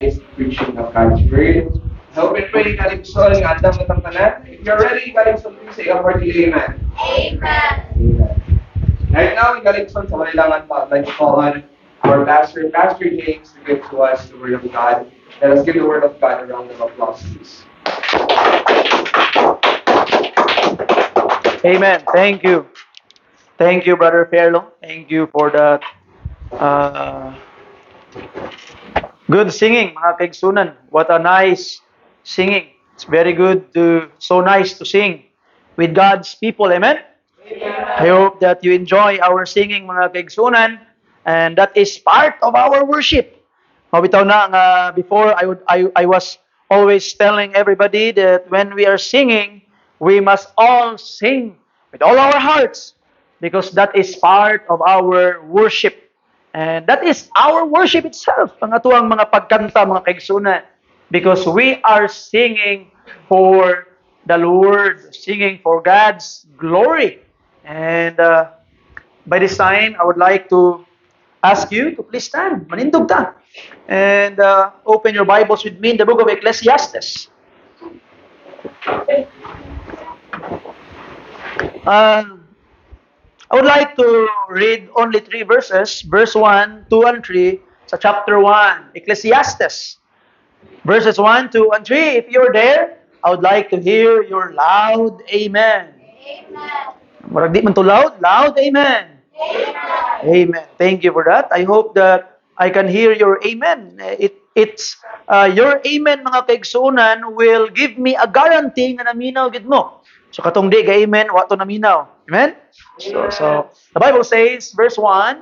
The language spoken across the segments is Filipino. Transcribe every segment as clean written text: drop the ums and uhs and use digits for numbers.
is preaching of God's Word. I hope and pray Kaligson nga andam matang tanan. If you're ready, Kaligson, please say a hearty amen. Amen. Right now, Kaligson, sa malilangan pa, let's call on our pastor, Pastor James, to give to us the Word of God. Let us give the Word of God a round of applause, please. Amen. Thank you. Thank you, Brother Fairlong. Thank you for that uh, good singing, mga kaigsunan. What a nice singing. It's very good so nice to sing with God's people. Amen? I hope that you enjoy our singing, mga kaigsunan, and that is part of our worship. Mabitaw na nga before I was always telling everybody that when we are singing, we must all sing with all our hearts because that is part of our worship. And that is our worship itself, ang atuang mga pagkanta, mga kaigsunan. Because we are singing for the Lord, singing for God's glory. And by this time, I would like to ask you to please stand, manindog ta, and open your Bibles with me in the book of Ecclesiastes. Uh, I would like to read only three verses, verse 1, 2, and 3, sa chapter 1, Ecclesiastes. Verses 1, 2, and 3. If you're there, I would like to hear your loud amen. Marag di man to loud? Loud amen. Amen. Thank you for that. I hope that I can hear your amen. It's your amen, mga kaigsunan, will give me a guarantee na naminaw gid mo. So katong di ga amen, wa to naminaw. Amen? So the Bible says, verse 1,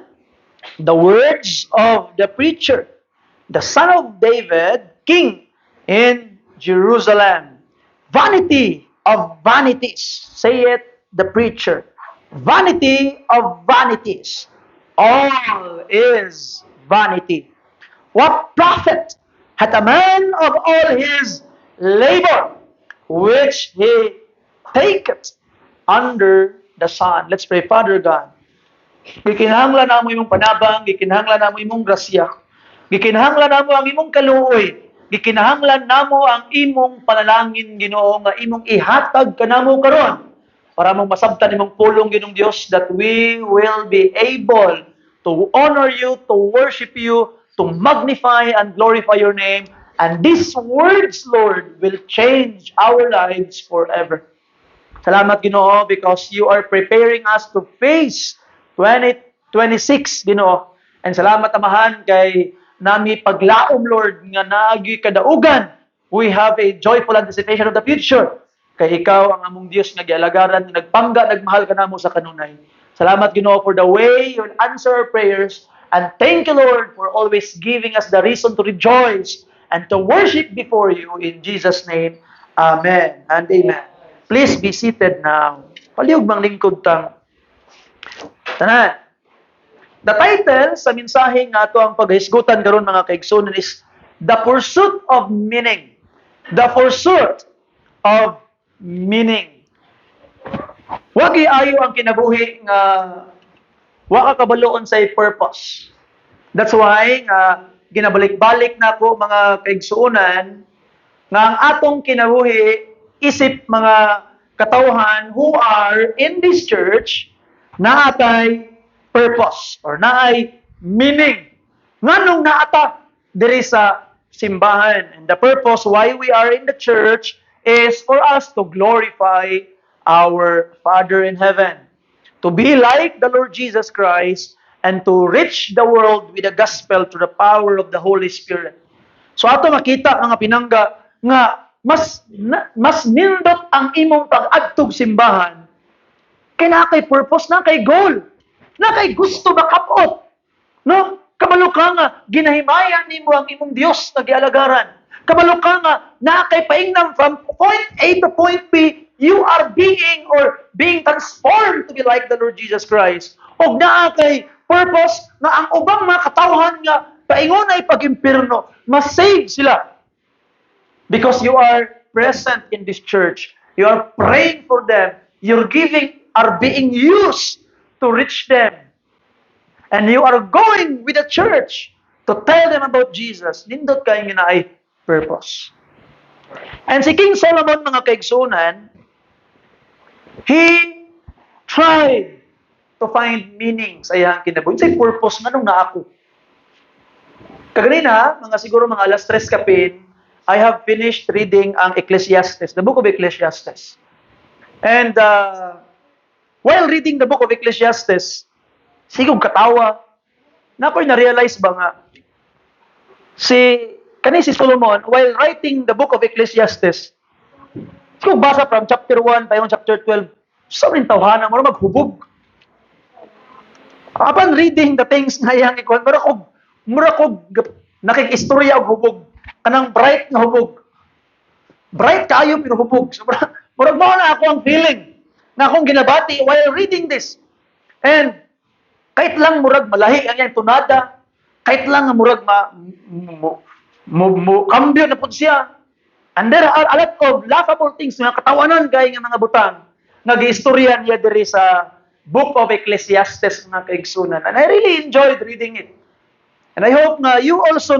the words of the preacher, the son of David, king in Jerusalem. Vanity of vanities, saith the preacher. Vanity of vanities. All is vanity. What profit hath a man of all his labor, which he taketh under the sun? Let's pray. Father God, gikinahanglan namo imong panabang, gikinahanglan namo imong grasya, gikinahanglan namo ang imong kaluoy, gikinahanglan namo ang imong panalangin, Ginoo, nga imong ihatag kanamo karon para mong masabtan imong pulong, Ginoong Dios, that we will be able to honor you, to worship you, to magnify and glorify your name. And these words, Lord, will change our lives forever. Salamat, Ginoo, because you are preparing us to face 2026, Ginoo. And salamat, Amahan, kay nami paglaom, Lord, nga naagi kadaugan. We have a joyful anticipation of the future. Kay ikaw ang among Dios nga gialagaran, nagpangga, nagmahal ka namo sa kanunay. Salamat, Ginoo, for the way you will answer our prayers. And thank you, Lord, for always giving us the reason to rejoice and to worship before you. In Jesus' name, Amen and Amen. Please be seated now. Paliog mang lingkod tang. Tanan. The title sa mensahe nga ato ang paghisgutan karon, mga kaigsunan, is The Pursuit of Meaning. The Pursuit of Meaning. Wagi ayo ang kinabuhi nga wa ka kabaloon sa purpose. That's why ginabalik-balik na ko, mga kaigsuonan, nga ang atong kinabuhi isip mga katawhan who are in this church na atay purpose or naay meaning. Nganong naata diri sa simbahan. And the purpose why we are in the church is for us to glorify our Father in heaven, to be like the Lord Jesus Christ, and to reach the world with the gospel through the power of the Holy Spirit. So ato makita, mga pinangga, nga mas nindot ang imong pag-adtog simbahan kay na kay purpose, na kay goal, na kay gusto makapot. No? Kabalo ka nga ginahimayan nimo ang imong Dios nga gialagaran. Kabalo ka nga na kay paingnam from point A to point B, you are being transformed to be like the Lord Jesus Christ. Og naa kay purpose nga ang ubang mga katawhan nga paingon ay pag-impierno, ma-save sila. Because you are present in this church. You are praying for them. You're are being used to reach them. And you are going with the church to tell them about Jesus, nindot kayo nga ay purpose. And si King Solomon, mga kaigsunan, he tried to find meaning sa iyang kinabuhi. Say purpose nga nung na ako. Kaganina, siguro mga alas 3 kapin, I have finished reading ang Ecclesiastes, the book of Ecclesiastes. And while reading the book of Ecclesiastes, sigong katawa, na ako'y na-realize ba nga, si Solomon, while writing the book of Ecclesiastes, sigong basa from chapter 1 tayo chapter 12, sa rin tawhanan mo maghubog. Upon reading the things na iyang ikon, mura ko nakikistorya og hubog. Kanang bright nga hubog. Bright kayo pero hubog. So, murag mo na ako ang feeling na akong ginabati while reading this. And kahit lang murag malahi ang iyang tunada, kahit lang murag kambyo na po siya. And there are a lot of laughable things nga katawanan kay nga mga butang nag-istorya niya diri sa Book of Ecclesiastes mga kaigsunan. And I really enjoyed reading it. And I hope na you also,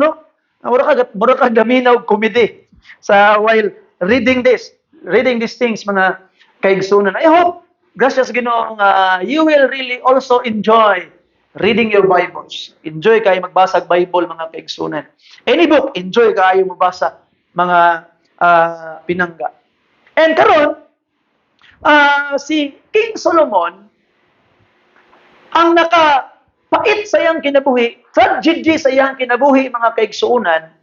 mura ka gaminaw comedy sa while reading these things, mga kaigsunan. I hope, gracias Ginoong, you will really also enjoy reading your Bibles. Enjoy kayo magbasa Bible, mga kaigsunan. Any book, enjoy kayo magbasa, mga pinangga. And karon, si King Solomon, ang nakapait sa iyang kinabuhi, tragedy sa iyang kinabuhi, mga kaigsuunan,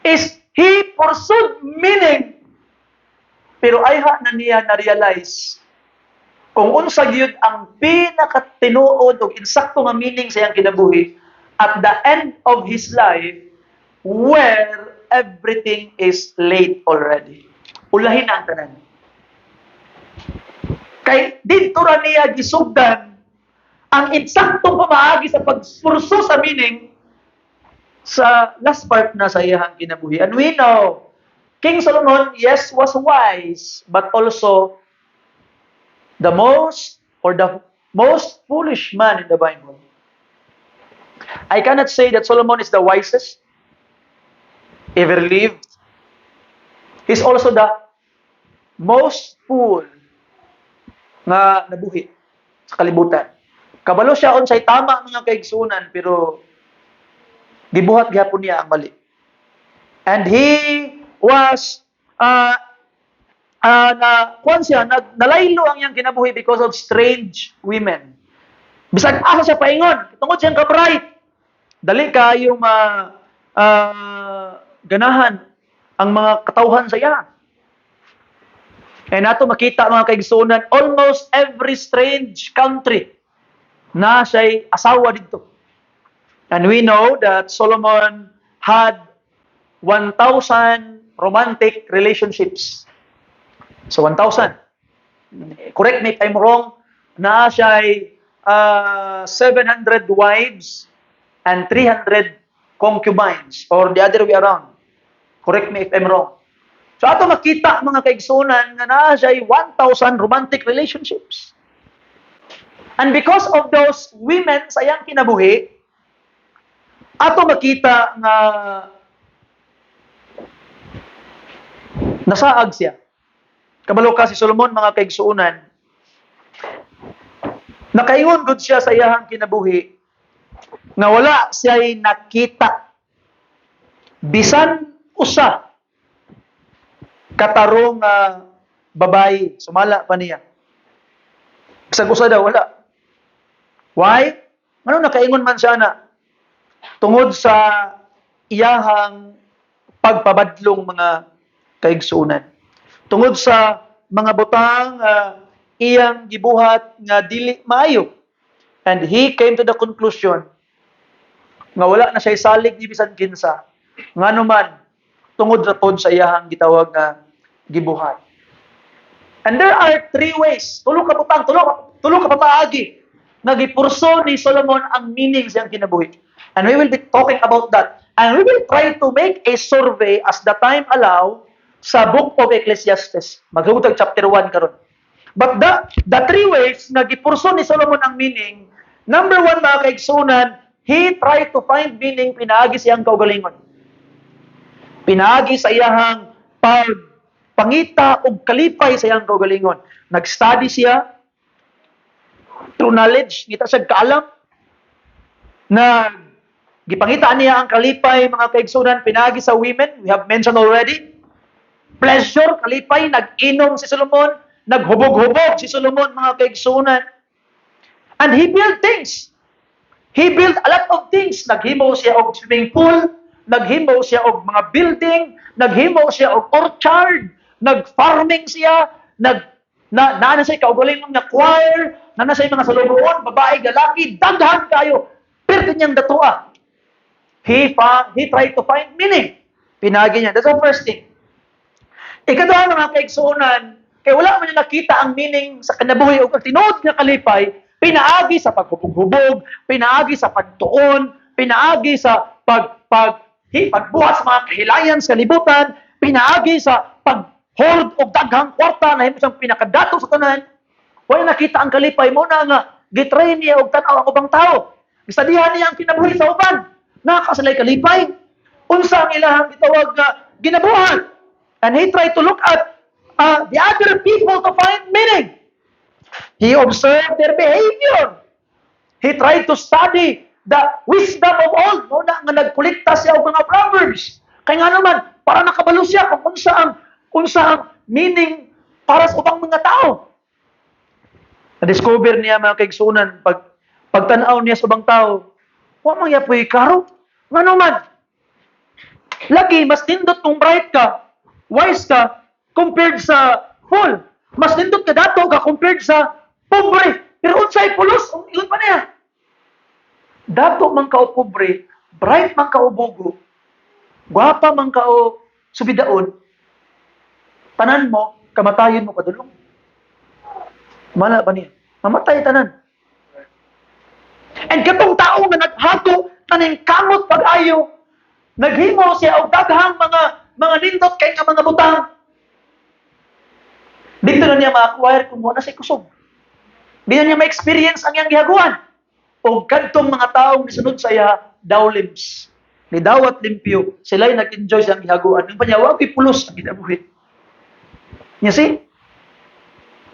is he pursued meaning, pero ayha na niya na-realize kung unsa gyud ang pinakatinuod o insakto nga meaning sa iyang kinabuhi at the end of his life where everything is late already. Ulahin na ang tanan. Kay dito ra niya gisugdan ang insaktong pamaagi sa pagpurso sa meaning sa last part na sa iyang kinabuhi. And we know, King Solomon, yes, was wise, but also the most foolish man in the Bible. I cannot say that Solomon is the wisest ever lived. He's also the most fool nga nabuhi sa kalibutan. Kabalo siya unsay tama, mga kaigsunan, pero gibuhat gyapon niya ang mali. And he was nalaylo ang iyang kinabuhi because of strange women. Bisag asa siya paingon, tungod siyang ka-bright. Dali kayo ganahan ang mga katawhan sa iya. And nato makita, mga kaigsunan, almost every strange country na siya'y asawa dito. And we know that Solomon had 1,000 romantic relationships. So 1,000. Correct me if I'm wrong, na siya'y 700 wives and 300 concubines, or the other way around. Correct me if I'm wrong. So ato makita, mga kaigsunan, nga na siya'y 1,000 romantic relationships. And because of those women sa iyang kinabuhi, ato makita nga nasaag siya. Kabalo ka si Solomon, mga kaigsuunan, nakaingon gud siya sa iyang kinabuhi nga wala siya'y nakita bisan usa katarong babae, sumala pa niya. Bisan usa daw, wala. Why? Ano nakaingon man siya na tungod sa iyahang pagpabadlong, mga kaigsuunan. Tungod sa mga butang iyang gibuhat nga dili maayo. And he came to the conclusion nga wala na siya salig ni bisan kinsa. Nganuman tungod ra pod sa iyahang gitawag nga gibuhat. And there are 3 ways. Tulo ka butang, tulo ka pamaagi nga gipurso ni Solomon ang meaning sa iyang kinabuhi. And we will be talking about that. And we will try to make a survey as the time allow sa Book of Ecclesiastes. Maghutag chapter 1 karon. But the 3 ways na gipurso ni Solomon ang meaning, number 1, mga kaigsunan, he tried to find meaning, pinaagi siyang kaugalingon. Pinaagi sa iyahang pangita og kalipay sa iyang kaugalingon. Nag-study siya through knowledge, ngita siya kaalam na gipangita niya ang kalipay, mga kaigsunan, pinaagi sa women, we have mentioned already. Pleasure, kalipay, nag-inom si Solomon, naghubog-hubog si Solomon, mga kaigsunan. And he built things. He built a lot of things. Naghimo siya og swimming pool, naghimo siya og mga building, naghimo siya og orchard, nag-farming siya, na siya kaugalingon nga choir, na siya mga salugoon, babae, lalaki, daghan kayo. Pero niyang datua. He tried to find meaning. Pinagi niya. That's the first thing. Ikaduha, mga kaigsunan, kaya wala man niya nakita ang meaning sa kanabuhi o tinuod nga kalipay, pinaagi sa paghubog-hubog, pinaagi sa pagtuon, pinaagi sa pagbuhat sa mga kahilayan sa libutan, pinaagi sa pag-hold o daghang kwarta na himo siyang pinakadato sa tanan. Wala nakita ang kalipay mo na nga gitrain niya og tan-aw ang ubang tao. Gisadihan niya ang kinabuhi sa uban. Nakasalay kalipay. Unsa ang ilahang gitawag nga ginabuhat. And he tried to look at the other people to find meaning. He observed their behavior. He tried to study the wisdom of old. No, na nga nagkulikta siya og mga proverbs. Kaya nga naman, para nakabalo siya kung unsa ang meaning para sa ubang mga tao. Na-discover niya, mga kaigsunan, pagtanaw niya sa ubang tao, wa man yapoy karo. Nga naman, lagi mas nindot kung bright ka, wise ka, compared sa fool. Mas nindot ka dato ka compared sa pobre. Pero unsay pulos, yun pa niya. Dato man ka o pobre, bright man ka o bugo, gwapa man ka o subidaon, tanan mo, kamatayon mo kadulong. Mala ba niya? Mamatay tanan. And katong tao nga naghato, taning kamot pag-ayo, naghimo siya og daghang mga nindot kay nga mga butang. Dito na niya ma-acquire kung wala siya kusog. Di na niya ma-experience ang iyang gihaguan. O kadtong mga taong nisunod sa iya, dawlims. Ni dawat limpyo, sila'y nag-enjoy sa ang gihaguan. Yung panyawa, pulos ang ginabuhi. You see?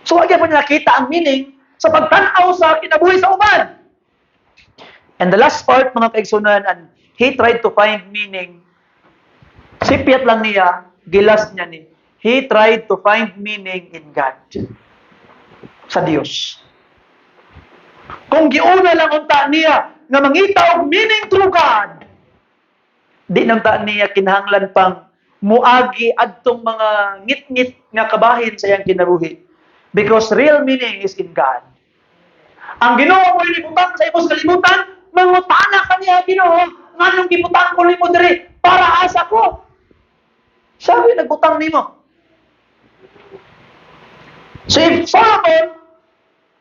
So, wag pa niya nakita ang meaning sa pagtanaw sa kinabuhi sa uban. And the last part, mga kaigsunan, and he tried to find meaning. Sipyat lang niya, gilas niya ni. He tried to find meaning in God. Sa Dios. Kung giuna lang unta niya nga mangita og meaning through God, di nang ta niya kinahanglan pang muagi adtong mga ngit-ngit nga kabahin sa iyang kinabuhi. Because real meaning is in God. Ang Ginoo mo libutang sa imong kalibutan, mangutana ka niya, Ginoo, nganong gibutang ko nimo diri para asa ko. Sabi nagbutang nimo. So if Solomon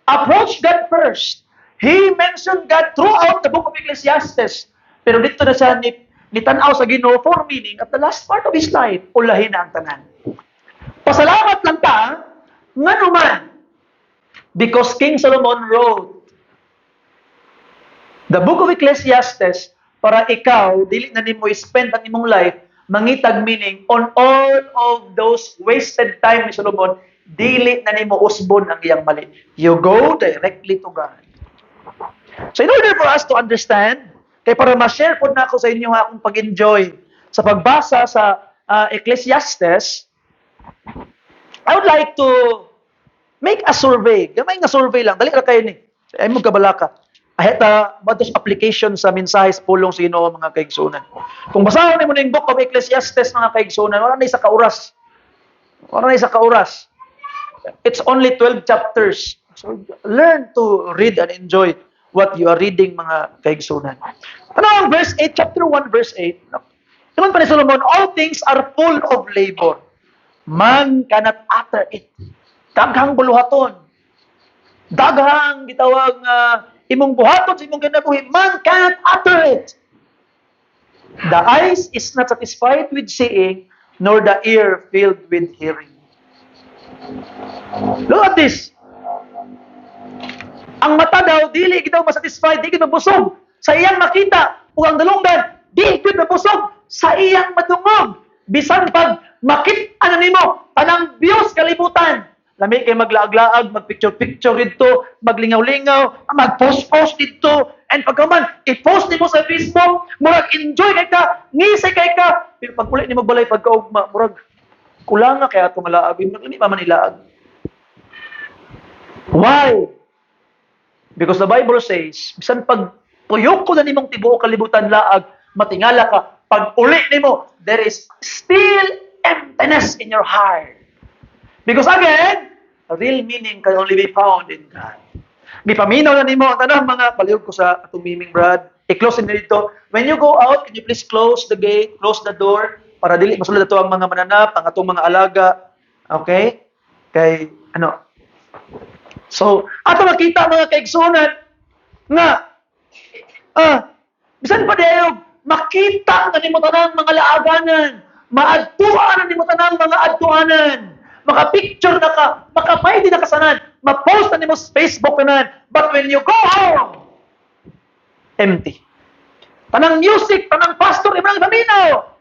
approached God first, he mentioned God throughout the book of Ecclesiastes. Pero dito na siya nitanaw sa Ginoo for meaning at the last part of his life, ulahin na ang tanan. Pasalamat lang ta, nga naman, because King Solomon wrote the book of Ecclesiastes para ikaw, dili na nimo spend ang imong life, mangitag meaning on all of those wasted time ni Solomon, dili na nimo usbon ang iyang mali. You go directly to God. So in order for us to understand, kay para ma-share po na ako sa inyo akong pag-enjoy sa pagbasa sa Ecclesiastes, I would like to make a survey. Gamay nga survey lang. Dali ra kayo ni. Ay mo kabalaka. Aheta batos application sa mensahe sa pulong sa Ginoo, mga kaigsunan. Kung basahon nimo ning book of Ecclesiastes, mga kaigsunan, wala na isa ka oras. Wala na isa ka oras. It's only 12 chapters. So learn to read and enjoy what you are reading, mga kaigsunan. Ano ang verse 8, chapter 1, verse 8? Naman pa ni Solomon, all things are full of labor. Man cannot utter it. Daghang buluhaton. Daghang gitawag imong buhaton sa imong kinabuhi. Man cannot utter it. The eyes is not satisfied with seeing, nor the ear filled with hearing. Look at this. Ang mata daw, dili daw masatisfied, dili mabusog sa iyang makita ug ang dalunggan di gyud mabusog sa iyang madungog. Bisan pag makit-an nimo tanang Dios kalibutan. Lami kay maglaag-laag, magpicture-picture dito, maglingaw-lingaw, mag-post-post dito, and pagkaman, i-post nimo sa Facebook, murag enjoy kay ka, ngisay kay ka, pero pag uli nimo balay pagkaugma, murag kulang nga kaya ito malaag, hindi pa man ilaag. Why? Because the Bible says, bisan pag tuyok ko na nimong tibuok kalibutan laag, matingala ka, pag uli nimo, there is still emptiness in your heart. Because again, the real meaning can only be found in God. Gipaminaw na nimo ang tanang mga palihog ko sa atong miming Brad. I-close na dito. When you go out, can you please close the gate, close the door para dili masulod ato ang mga mananap, ang atong mga alaga. Okay? Kay ano? So, ato makita mga kaigsunan nga bisan pa dayog makita nga nimo tanang mga laaganan, maadtuan nimo tanang mga adtuanan. Maka-picture na ka, maka-pwede na kasanan, ma-post na nimo sa Facebook kanan. But when you go home, empty. Tanang music, tanang pastor, ibang paminaw.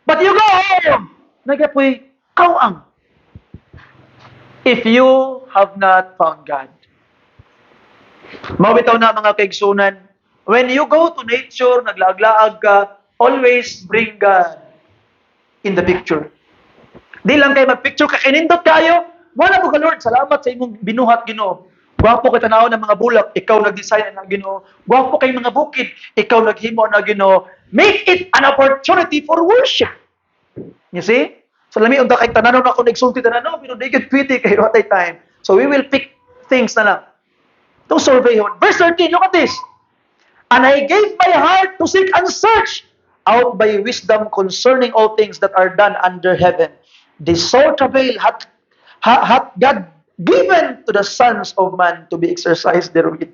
But you go home, nagapoy kawang. If you have not found God. Mawitaw na mga kaigsunan, when you go to nature, naglaag-laag ka, always bring God in the picture. Di lang kayo mag-picture, kakinindot kayo. Wala mo ka, Lord, salamat sa imong binuhat, Ginoo. Gwapo kay tanaw ng mga bulak, ikaw nag-design na, Ginoo. Gwapo kay mga bukid, ikaw naghimo na, Ginoo. Make it an opportunity for worship. You see? So lami unta kay tanaw na ako nagsulti tanano, pero di gyud pwede kay what time. So we will pick things na lang. To survey hon. Verse 13, look at this. And I gave my heart to seek and search out by wisdom concerning all things that are done under heaven. This sole travail hath God given to the sons of man to be exercised therewith.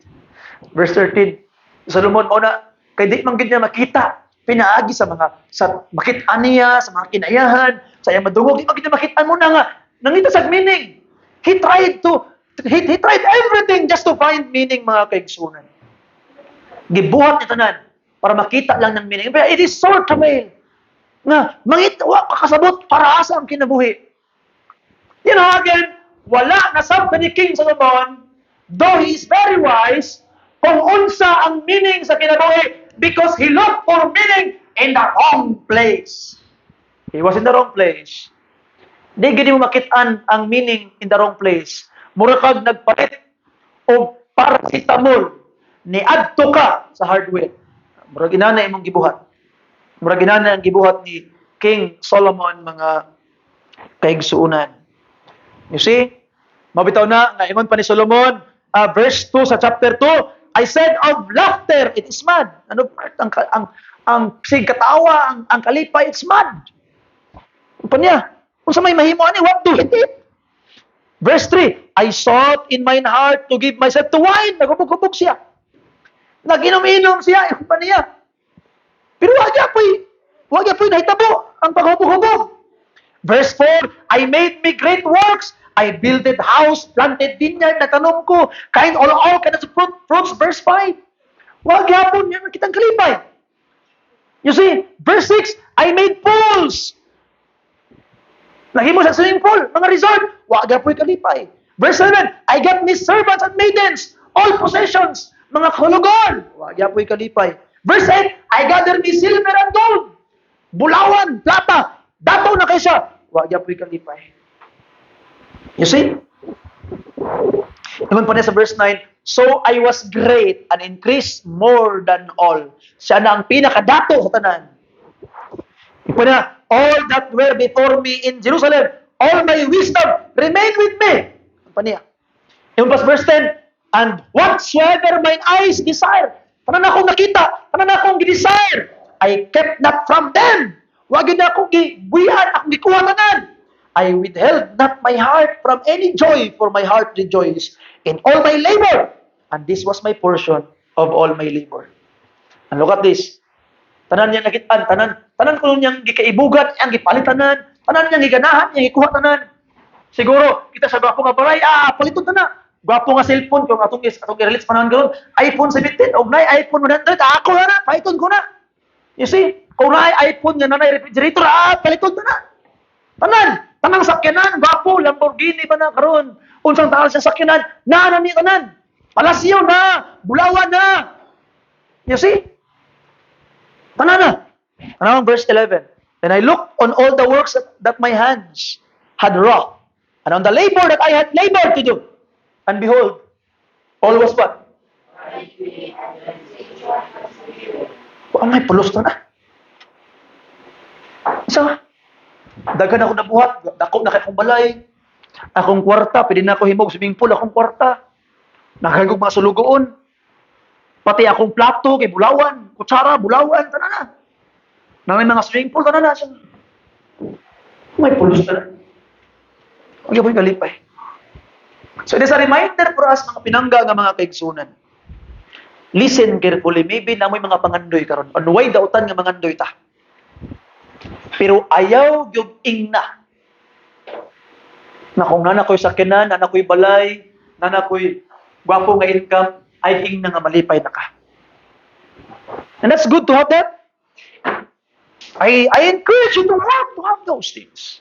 Verse 13. Solomon una kay di man gid niya makita pinaagi sa makit-an niya, sa mga kinayahan, sa iyang madungog, di man gid niya makita mo na nga nangita sa meaning. He tried everything just to find meaning, mga kaigsunan. Gibuhat niya tanan para makita lang ng meaning. But it is sole travail. Nga, wa kakasabot para asa ang kinabuhi. You know, again, wala na sabta ni King Solomon, though he is very wise, kung unsa ang meaning sa kinabuhi because he looked for meaning in the wrong place. He was in the wrong place. Di gini mo makitaan ang meaning in the wrong place. Mura kag nagpalit o paracetamol ni adto ka sa hardware. Mura ginana imong gibuhat. Mura ginana ang gibuhat ni King Solomon, mga kaigsuunan. You see? Mabitaw na nga ingon pa ni Solomon, verse 2 sa chapter 2, I said of laughter, it is mad. Ano part ang sigkatawa, ang kalipay, it's mad. Ano pa niya? Kung sa may mahimo ani, what do it is? Verse 3, I sought in mine heart to give myself to wine. Nagubog-ubog siya. Naginom-inom siya. Ano pa niya? Pero wag ya po'y nahitabo ang paghubog-hubog. Verse 4, I made me great works. I builded house, planted vineyard, natanom ko, kain all kinds of fruits. Verse 5, wag yapon yan kitang kalipay. You see, verse 6, I made pools. Nahimo sa swimming pool, mga resort, wag yapoy kalipay. Verse 7, I got me servants and maidens, all possessions, mga kahulugan, wag yapoy kalipay. Verse 8, I gather me silver and gold, bulawan, plata, dataw na kay siya, wag yapoy kalipay. You see? Naman pa niya sa verse 9, so I was great and increased more than all. Siya na ang pinakadato sa tanan. Ipa na, all that were before me in Jerusalem, all my wisdom remain with me. Ipa niya. Yung plus verse 10, and whatsoever mine eyes desire, tanan akong nakita, tanan akong desire, I kept not from them. Wag yun akong gibuyan, akong gikuha tanan. I withheld not my heart from any joy, for my heart rejoiced in all my labor. And this was my portion of all my labor. And look at this. Tanan niya nakitaan, tanan ko niyang gikaibugat, ang gipalitanan, tanan niyang giganahan, niyang gikuha tanan. Siguro, kita sa bako nga balay, paliton na. gwapo nga cellphone kung atong i-release panahon karon, iPhone 17 og nay iPhone 100, ako na paiton ko na. You see, kung na iPhone nga nanay refrigerator, paliton na. Tanang sakyanan, gwapo, Lamborghini ba na karon? Unsang taal sa sakyanan, na ni tanan. Palasyo na, Bulawan na. You see? Tanan na. Tanang verse 11. Then I looked on all the works that my hands had wrought, and on the labor that I had labored to do. And behold, all was what? May pulos na. Isa, dagan ako nabuhat, dako na kay akong balay, akong kwarta, pwede na ako himog swimming pool, akong kwarta, nakagog mga sulugoon, pati akong plato, kay Bulawan, kutsara, Bulawan, tanan na. Na may mga swimming pool, tanan na. May pulos na. Huwag yung kalipay. So it is a reminder for us, mga pinangga nga mga kaigsunan. Listen carefully, maybe na may mga pangandoy karon. Anuway dautan nga mangandoy ta. Pero ayaw yung ingna. Na kung nana ko'y sakinan, nana ko'y balay, nana ko'y gwapo nga income, ay ingna nga malipay na ka. And that's good to have that. I encourage you to have those things.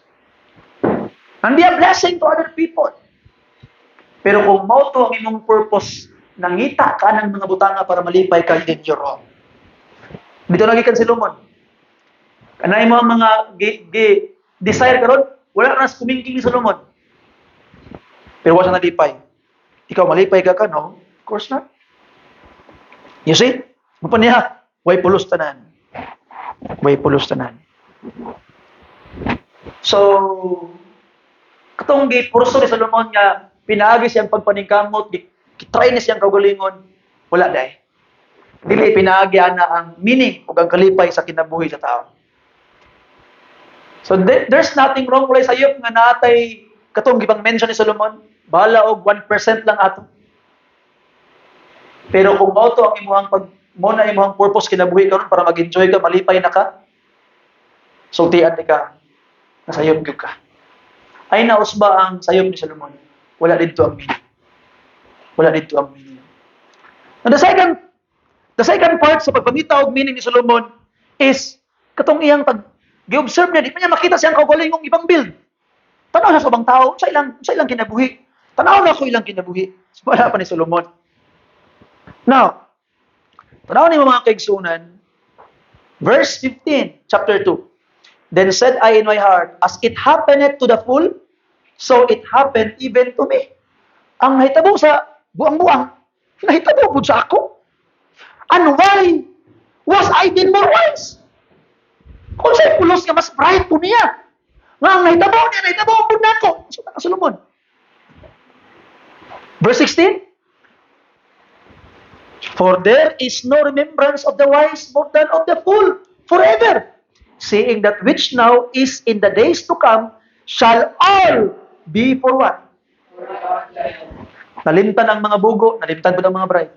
And be a blessing to other people. Pero kung mao to ang imong purpose, nangita ka ng mga butanga para malipay ka, then you're wrong. Dito nagikan si Solomon. Kanay mo ang mga desire karon, wala na sa kumingking ni Solomon. Pero wala na malipay. Ikaw malipay ka, no? Of course not. You see? Mapa niya, way pulos tanan. Way pulos tanan. So, katong gipurso ni Solomon nga pinaagi siyang pagpaningkamot, kitry ni siyang kaugalingon, wala dahi. Dili pinaagi ana ang meaning ug ang kalipay sa kinabuhi sa tao. So there's nothing wrong walay sayop nga natay katong gibang mention ni Solomon, bala og 1% lang ato. Pero kung mao to ang imong mo na imong purpose kinabuhi karon para mag-enjoy ka, malipay na ka, sultian ni ka, nasayop gyud ka. Ay naus ba ang sayop ni Solomon? Wala dito ang meaning. Wala dito ang meaning. And the second part sa pagpamita og meaning ni Solomon is katong iyang gi-observe niya, di pa niya makita siyang kaugalingong ibang build. Tanaw na sa ubang tao, sa ilang kinabuhi. Tanaw na ko ilang kinabuhi. Wala pa ni Solomon. Now, tanaw ni mga kaigsunan, verse 15, chapter 2. Then said I in my heart, as it happened to the fool, so it happened even to me. Ang nahitabo sa buang-buang, nahitabo po sa ako. And why was I then more wise? Kung sa'y pulos nga mas bright po niya. Nga ang nahitabo po na ako. So, Solomon. Verse 16. For there is no remembrance of the wise more than of the fool forever. Seeing that which now is in the days to come shall all be for what? Nalimtan ang mga bugo, nalimtan po ang mga bride.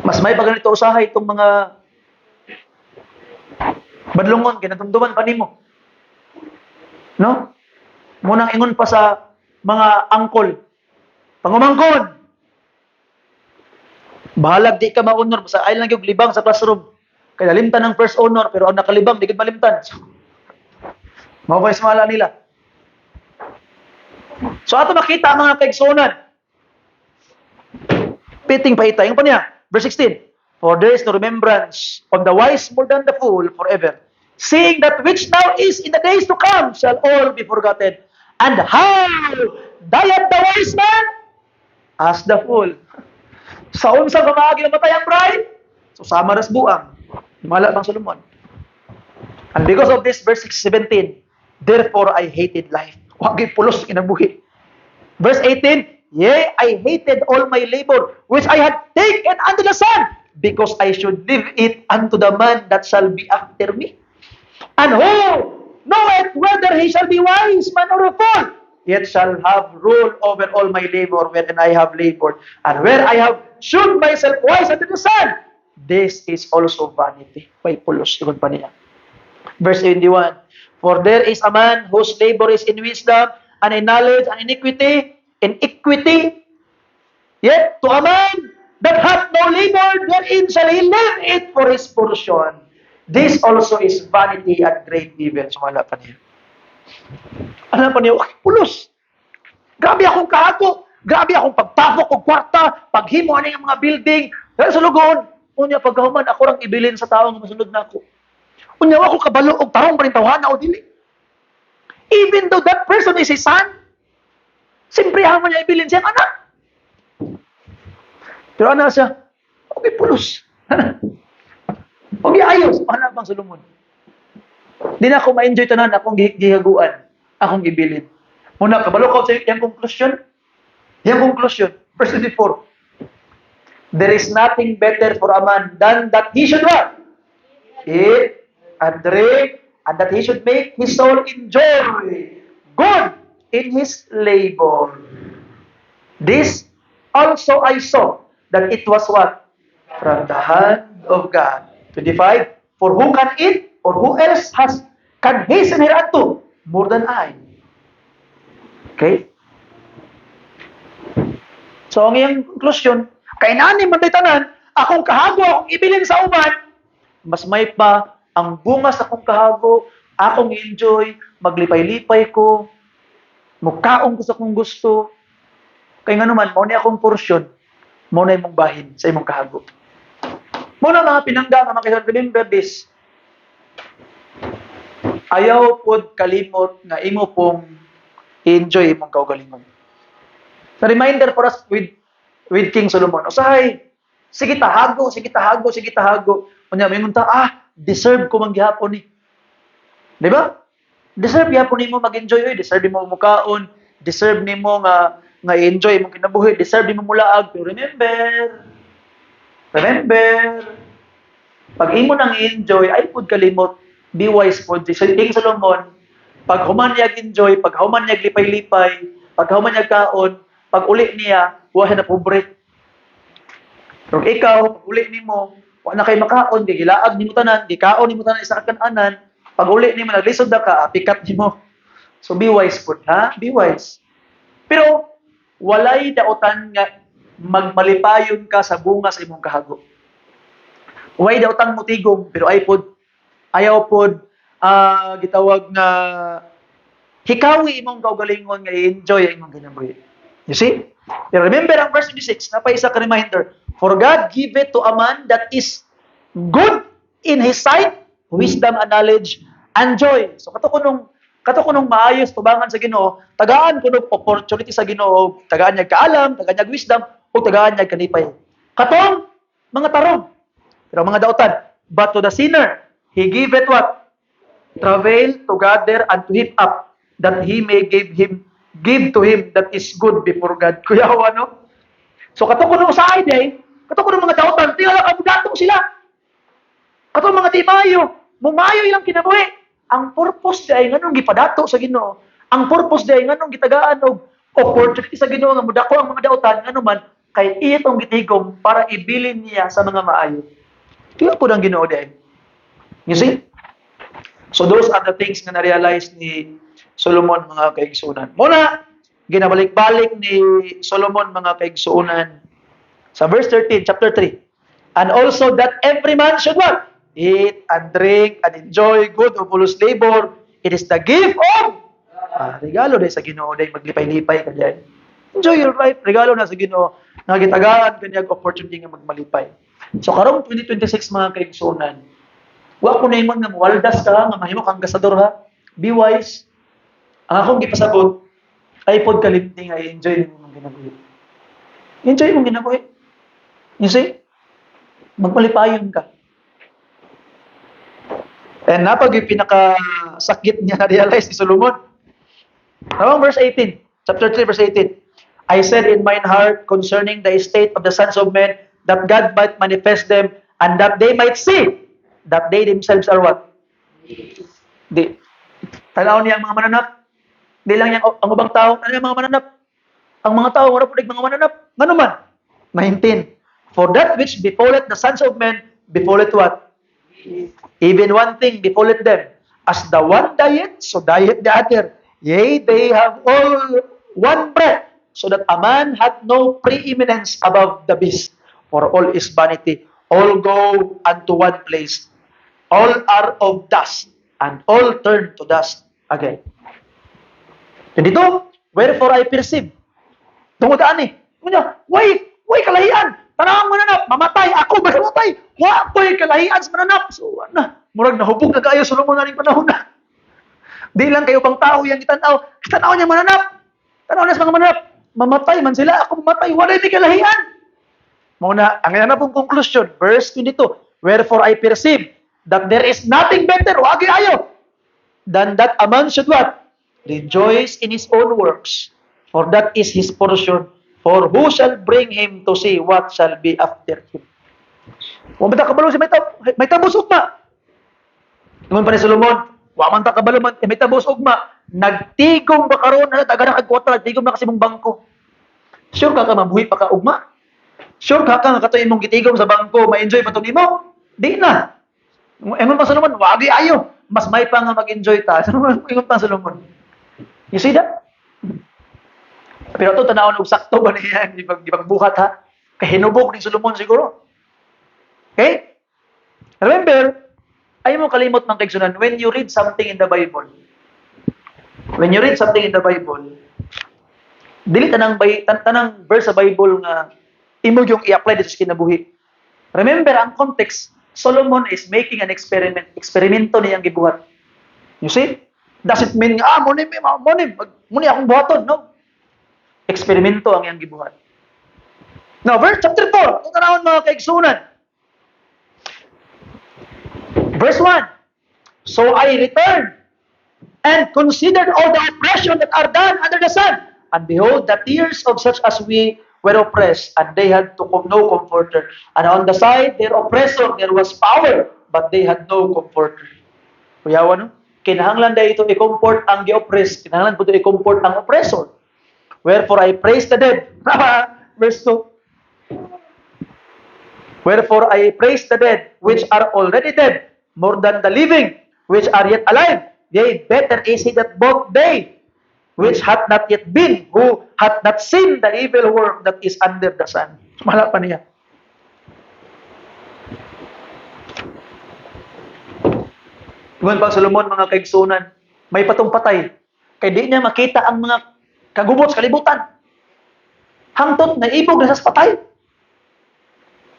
Mas may paganito usahay itong mga badlungon, kinatumduman pa nimo. No? Munang ingon pa sa mga angkol. Pangumangkon. Bahalag di ka ma-honor, basta ay lang yung libang sa classroom. Kaya nalimtan ng first honor, pero ang nakalibang, di ka malimtan. So, mabay smala nila. So, ato makita mga kaigsunan. Piting paita. Yung pa niya, verse 16. For there is no remembrance of the wise more than the fool forever. Seeing that which now is in the days to come shall all be forgotten. And how dieth the wise man? As the fool. Sa unsa gamaagi namatay ang bride? So sama ras buang. Himala bang Solomon. And because of this, verse 17, therefore I hated life. Wagi pulos kinabuhi. Verse 18, yea, I hated all my labor, which I had taken under the sun, because I should leave it unto the man that shall be after me. And who knoweth whether he shall be wise man or a fool, yet shall have rule over all my labor wherein I have labored, and where I have shewed myself wise under the sun. This is also vanity. May pulos, ikon pa niya. Verse 21, for there is a man whose labor is in wisdom, and in knowledge, and in equity. Yet to a man that hath no labor, therein shall he leave it for his portion. This also is vanity and great evil. So wala pa niya. Alam pa niya, okay, pulos. Grabe akong kahago. Grabe akong pagpapok og kwarta, paghimo ani ang mga building. Dahil sa lugon, unya pagkahuman ako rang ibilin sa taong masunod na ako. Unya ako kabalo og tarong pa rin tawhana o dili. Even though that person is his son, simpre hamon niya ibilin siyang anak. Pero ana siya, okay, pulos. Okay, ayos. Paano bang Solomon? Di na ako ma-enjoy tanan akong gihaguan, akong ibilin. Muna, kabalo ko sa yung conclusion. Yung conclusion, verse 24. There is nothing better for a man than that he should what? Eat and drink, and that he should make his soul enjoy good in his labor. This also I saw, that it was what? From the hand of God. 25. For who can eat, or who else can hasten hereunto more than I? Okay? So, ang iyang conclusion, kay nani man tanan, akong kahago, akong ibilin sa uban, mas may pa ang bunga sa akong kahago, akong enjoy, maglipay-lipay ko, mukaon ko sa akong gusto. Kaya nga naman, mo ni akong porsyon, mo na imong bahin sa imong kahago. Mo na mga pinangga nga makisal, remember this. Ayaw pod kalimot nga imo pong enjoy imong kaugalingon. The reminder for us with King Solomon. Usahay, sige tahago. Unya mingon ta, deserve ko man gihapon ni. Di ba? Deserve gihapon nimo mag-enjoy, deserve nimo mukaon, deserve nimo nga enjoy imong kinabuhi, deserve nimo mulaag. Pero remember, pag imo nang enjoy, ay pud kalimot, be wise pod. King Solomon, pag human niya enjoy, pag human niya lipay-lipay, pag human niya kaon, pag uli niya, huwag siya na pobre. Pero ikaw, pag uli nimo, huwag na kayo makaon, gigilaag nimo tanan, gikaon nimo tanan isa kananan, pag uli nimo, naglisod na ka, pikat nimo. So be wise po, ha? Be wise. Pero, walay dautan nga magmalipayon ka sa bunga sa imong kahago. Walay dautan mo tigom, pero ayaw pod, gitawag nga, hikawi imong kaugalingon nga i-enjoy ang imong kinabuhi. You see? Remember ang verse 26, napaisa ka reminder. For God giveth to a man that is good in His sight, wisdom and knowledge and joy. So kato ko nung maayos tubangan sa Ginoo, tagaan ko nung opportunity sa Ginoo, tagaan niya kaalam, tagaan niya wisdom, o tagaan niya kanipay. Katong mga tarong. Pero mga dautan, but to the sinner, He giveth what? Travail to gather and to heap up, that He may give to him that is good before God. Kuyawa, no? So, kato ko nung usahay day, kato ko nung mga dautan, tingala ka, budatong sila. Kato mga timayo, mumayo ilang kinabuhi. Ang purpose day, nganong gipadato sa Ginoo. Ang purpose day, nganong gitagaan og opportunity sa Ginoo nga mudako ang mga dautan, ngano man, kay itong gitigom para ibilin niya sa mga maayo. Kaya po ng Ginoo day. You see? So, those are the things na na-realize ni Solomon, mga kaigsuunan. Muna, ginabalik-balik ni Solomon, mga kaigsuunan, sa verse 13, chapter 3. And also that every man should what? Eat and drink and enjoy good of fullest labor. It is the gift of regalo dahil sa Ginoo, dahil maglipay-lipay ka dyan. Enjoy your life. Regalo na sa Ginoo. Nagitagaan ka niya opportunity nga magmalipay. So, karong 2026, mga kaigsuunan, wa ko na imon nga waldas ka, nga mahimo kang gasador ha. Be wise. Ang akong gipasabot, ay pod kalipting ay enjoy mo mong ginabuhi. Enjoy mong ginabuhi. You see? Magmalipayon ka. And napag yung pinakasakit niya na-realize ni Solomon. Nawang verse 18, chapter 3, verse 18. I said in mine heart concerning the estate of the sons of men, that God might manifest them, and that they might see that they themselves are what? Tanaw niya ang mga mananap. Di lang yang ang ubang tao, ano yung mga mananap? Ang mga tao, wala po mga mananap. Ngano man? 19. For that which befalleth the sons of men, befalleth what? Even one thing befalleth them. As the one diet, so diet the other. Yea, they have all one breath, so that a man hath no preeminence above the beast. For all is vanity, all go unto one place, all are of dust, and all turn to dust again. And dito, wherefore I perceive. Tungod ani. Why kalahian? Tanawang mananap, mamatay ako ba mamatay? Wa ko'y kalahian sa mananap. So na, murag nahubog na kayo Solomon naning panahon na. Di lang kayo bang tao yang kitanaw. Kitanaw niya mananap. Tanaw na sa mga mananap. Mamatay man sila, ako mamatay. Wala di kalahian. Muna, ang na pong conclusion, verse 22. Wherefore I perceive that there is nothing better, wagi ayo, than that a man should what? Rejoice in his own works, for that is his portion. For who shall bring him to see what shall be after him? Wa man ta kabalo si may tabos ugma. Ingon pa ni Solomon, wa man ta kabalo man may tabos ugma. Nagtigom ba karon na taga na kagwata, nagtigom na kasi mong bangko. Sure ka mabuhi pa ka ugma? Sure ka nga katoy imong gitigom sa bangko, ma-enjoy pa to nimo? Di na. Ingon pa Solomon, wagi ayo. Mas may pa nga mag-enjoy ta. Ingon pa Solomon. You see that? Pero ito, tanawon og sakto ba niya? Ipagbuhat ha? Kahinubog ni Solomon siguro. Okay? Remember, ayaw mo kalimot ng kaigsunan, when you read something in the Bible, dili tanang verse sa Bible nga imo yung i-apply dito sa kinabuhi. Remember, ang context, Solomon is making an experiment. Eksperimento niyang gibuhat. You see? Does it mean, muni akong buhaton? No. Eksperimento ang iyang gibuhat. Now, verse chapter 4, ito tanawon mga kaigsunan. Verse 1, so I returned and considered all the oppression that are done under the sun. And behold, the tears of such as we were oppressed, and they had no comforter. And on the side their oppressor there was power, but they had no comforter. Kuyawa, no? Kinahanglan dahil ito i-comfort ang gi-oppress. Kinahanglan po ito i-comfort ang oppressor. Wherefore I praise the dead. Verse 2. Wherefore I praise the dead, which are already dead, more than the living, which are yet alive. Yea, better is it that both they, which hath not yet been, who hath not seen the evil work that is under the sun. Sumala pa niya. Ngunit pang Solomon, mga kaigsunan, may patong patay. Kaya di niya makita ang mga kagubot sa kalibutan. Hangtot na ibog na sa patay.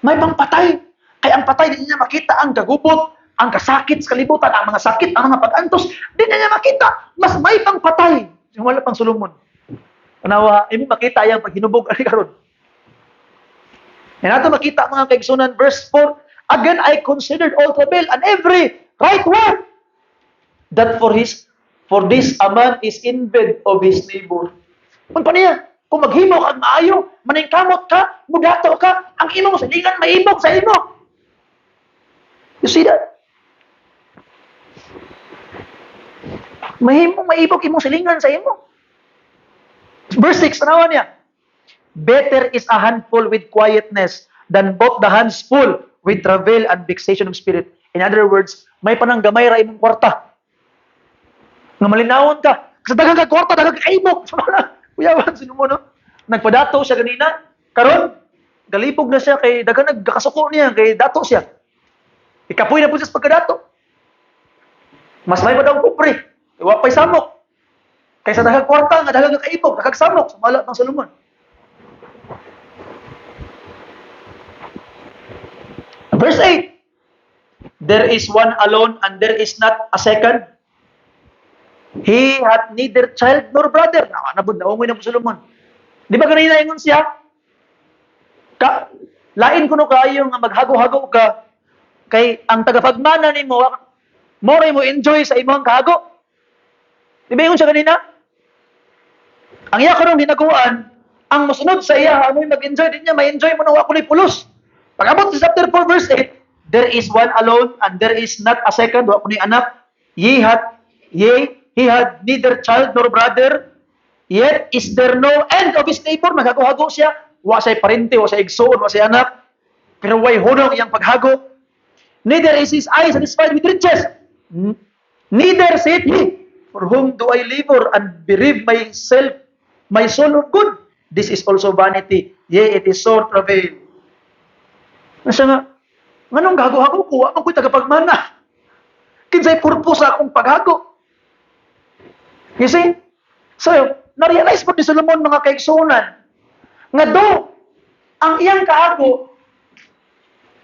May pangpatay. Kaya ang patay, di niya makita ang kagubot, ang kasakit sa kalibutan, ang mga sakit, ang mga pag-antos. Di niya makita. Mas may pangpatay. Wala pang Solomon. Panawa, imo makita yung paghinubog ani karon. Yan nato makita mga kaigsunan, verse 4, again I considered all trouble and every right word, that for this a man is envied of his neighbor. Kung pa niya, kung maghimo kag maayo, maningkamot ka, mudato ka, ang imong silingan maibog sa imo. You see that? Maibog imong silingan sa imo. Verse 6, tanawan niya. Better is a handful with quietness than both the hands full with travail and vexation of spirit. In other words, may pananggamay ra imong kwarta. Nga malinawon ka. Kasi daghang ka kwarta, daghang ka kaibog. Kuyawan, sino mo, no? Nagpadato siya ganina. Karon, galipog na siya kay daghang nagkakasuko niya kay dato siya. Ikapoy na po siya sa pagkadato. Mas may pa daw kupre. Iwa pa'y samok. Kaysa daghang kwarta nga daghang kaibog, daghang samok sa malat ng Solomon. Verse 8. There is one alone and there is not a second. He hath neither child nor brother. Nabud na ungoy na po Solomon. Di ba ganina ingon siya? Lain kuno kayo nga maghago-hago ka kay ang tagapagmana nimo more mo enjoy sa imong kahago. Di ba ingon siya kanina? Ang iya karong hinaguan, ang musunod sa iya, amoy mag-enjoy din niya, ma-enjoy mo na wa kunoy pulos. Pag-abot sa chapter 4 verse 8, there is one alone and there is not a second, wa kunoy anak. He had neither child nor brother, yet is there no end of his neighbor. Maghago-hago siya, wa say parente, wa say igsoon, wa say anak, pero way hunong iyang paghago. Neither is his eye satisfied with riches, neither saith he, For whom do I labor and bereave myself, my soul of good? This is also vanity. Yea, it is sore travail. Nasa nga, nganong gago-hago ko, amang ko'y tagapagmana. Kinsay purpose sa akong paghago. You see? So, na-realize po ni Solomon mga kaigsunan, nga do, ang iyang kahago,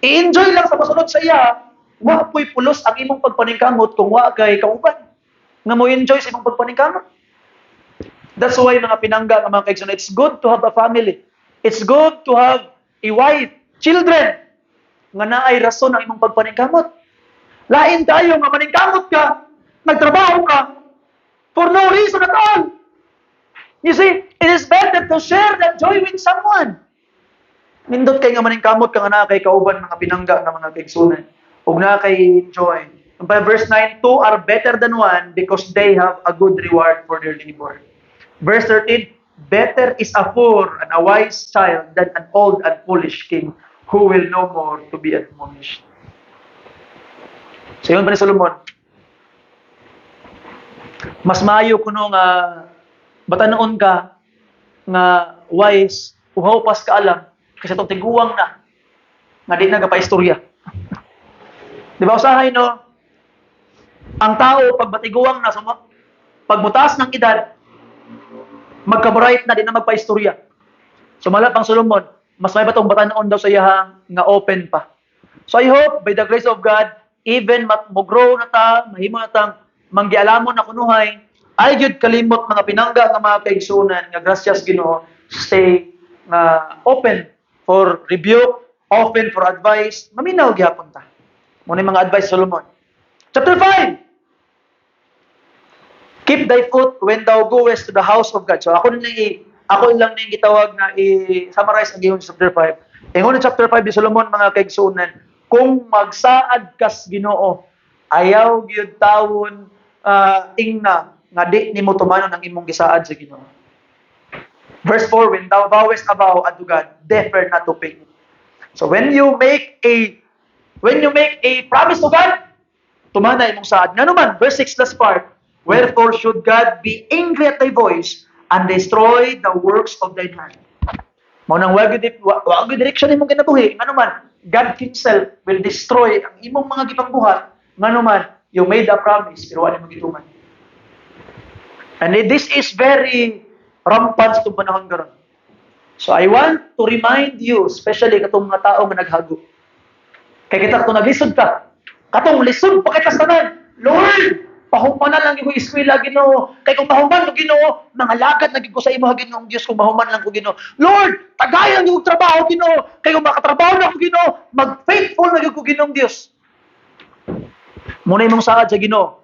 i-enjoy lang sa masunod sa iya, wa po'y pulos ang imong pagpaningkamot kung wa kay kauban. Nga mo enjoy sa imong pagpaningkamot. That's why mga pinangga ng mga kaigsunan, it's good to have a family. It's good to have a wife, children, nga naay rason ang imong pagpaningkamot. Lain tayo nga maningkamot ka, nagtrabaho ka, for no reason at all. You see, it is better to share that joy with someone. Nindot kay nga maningkamot ka nga na kay kauban mga pinangga ng mga kaigsunan. Ug na kay enjoy. By verse 9, two are better than one because they have a good reward for their labor. Verse 13, better is a poor and a wise child than an old and foolish king who will no more to be admonished. So yun pa ni Solomon. Mas maayo kuno nga batanon ka nga wise kung haupas ka alam kasi itong tiguang na nga di na gapa-istorya. Di ba usahay no? Ang tao pag batiguang na pagbutas ng edad magka-bright na di na magpa-istorya. So malapang Solomon, mas may batong batanon daw sa iyahang nga open pa. So I hope by the grace of God, even mo-grow na ta, mahimo na tang manggialamon na kunuhay, ay gyud kalimot mga pinangga nga mga kaigsunan nga gracias Ginoo, stay open for rebuke, open for advice, maminaw gyapon ta. Mo ni mga advice Solomon. Chapter 5. Keep thy foot when thou goest to the house of God. So ako lang ning gitawag na i-summarize ang gihon sa chapter 5. Ingon sa chapter 5 ni Solomon mga kaigsunan, kung magsaad kas Ginoo, ayaw gyud tawon ingna nga di nimo tumanon ang imong gisaad sa Ginoo. Verse 4, when thou vowest a vow unto God, defer not to pay it. So when you make a promise to God, tumana imong saad. Nga naman, verse 6 last part, wherefore should God be angry at thy voice and destroy the works of thine hand? Mao nang wag gyud direction imong kinabuhi. Nga naman, God Himself will destroy ang imong mga gipangbuhat. Nga naman, you made a promise pero wala mo gituman. And this is very rampant sa panahon karon. So I want to remind you, especially katong mga tao nga naghago. Kay kita katong naglisod ka. Katong lisod pa kita sa tanan. Lord, pahuman na lang yung eskwela Ginoo. Kay kung pahuman ko Ginoo, nangalagad na gid ko sa imo Ginoong Dios kung pahuman lang ko Ginoo. Lord, tagayan yung trabaho Ginoo. Kay kung makatrabaho na ko Ginoo, mag-faithful na gyud ko Ginoong Dios. Muna imong saad sa Ginoo.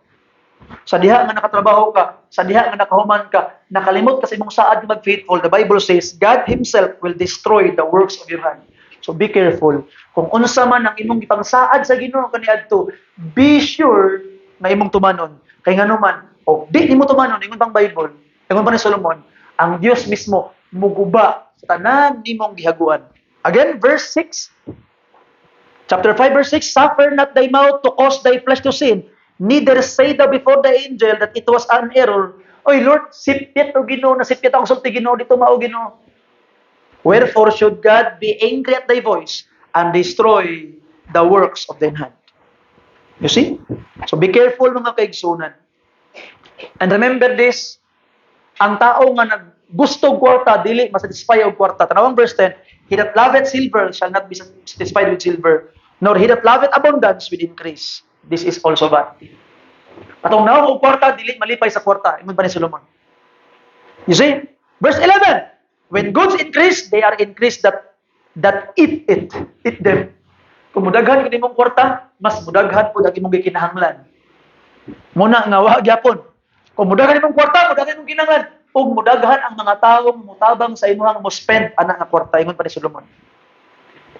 Sa diha nga nakatrabaho ka, sa diha nga nakahuman ka, nakalimot kasi imong saad nga mag-faithful. The Bible says, God Himself will destroy the works of your hand. So be careful. Kung unsa man ang imong gipangsaad sa Ginoo kaniadto, be sure na imong tumanon. Kay nganuman, di nimo tumanon, ingon pang Bible, ingon pa ni Solomon, ang Dios mismo muguba sa tanan nimong gihaguan. Again, verse 6. Chapter 5, verse 6, suffer not thy mouth to cause thy flesh to sin, neither say thou before the angel that it was an error. Oy Lord, sipyat o Ginoo, nasipyat ako sulti Ginoo, dito mao Ginoo. Wherefore should God be angry at thy voice and destroy the works of thine hand. You see? So be careful mga kaigsunan. And remember this, ang tao nga naggusto kwarta, dili masatisfy og kwarta. Tanawang verse 10, he that loveth silver shall not be satisfied with silver, nor he that loveth abundance with increase. This is also vanity. Atong nawang og kwarta, dili malipay sa kwarta. Ingon pa ni Solomon. You see? Verse 11, when goods increase, they are increased that eat them. Kung mudaghan kung imong kwarta, mas mudaghan po ang imong gikinahanglan. Muna nga wa gyapon. Kung mudaghan imong kwarta, mudaghan imong kinahanglan. Ug mudaghan ang mga tawo mutabang sa imong mo spend ana nga kwarta. Ingon pa ni Solomon.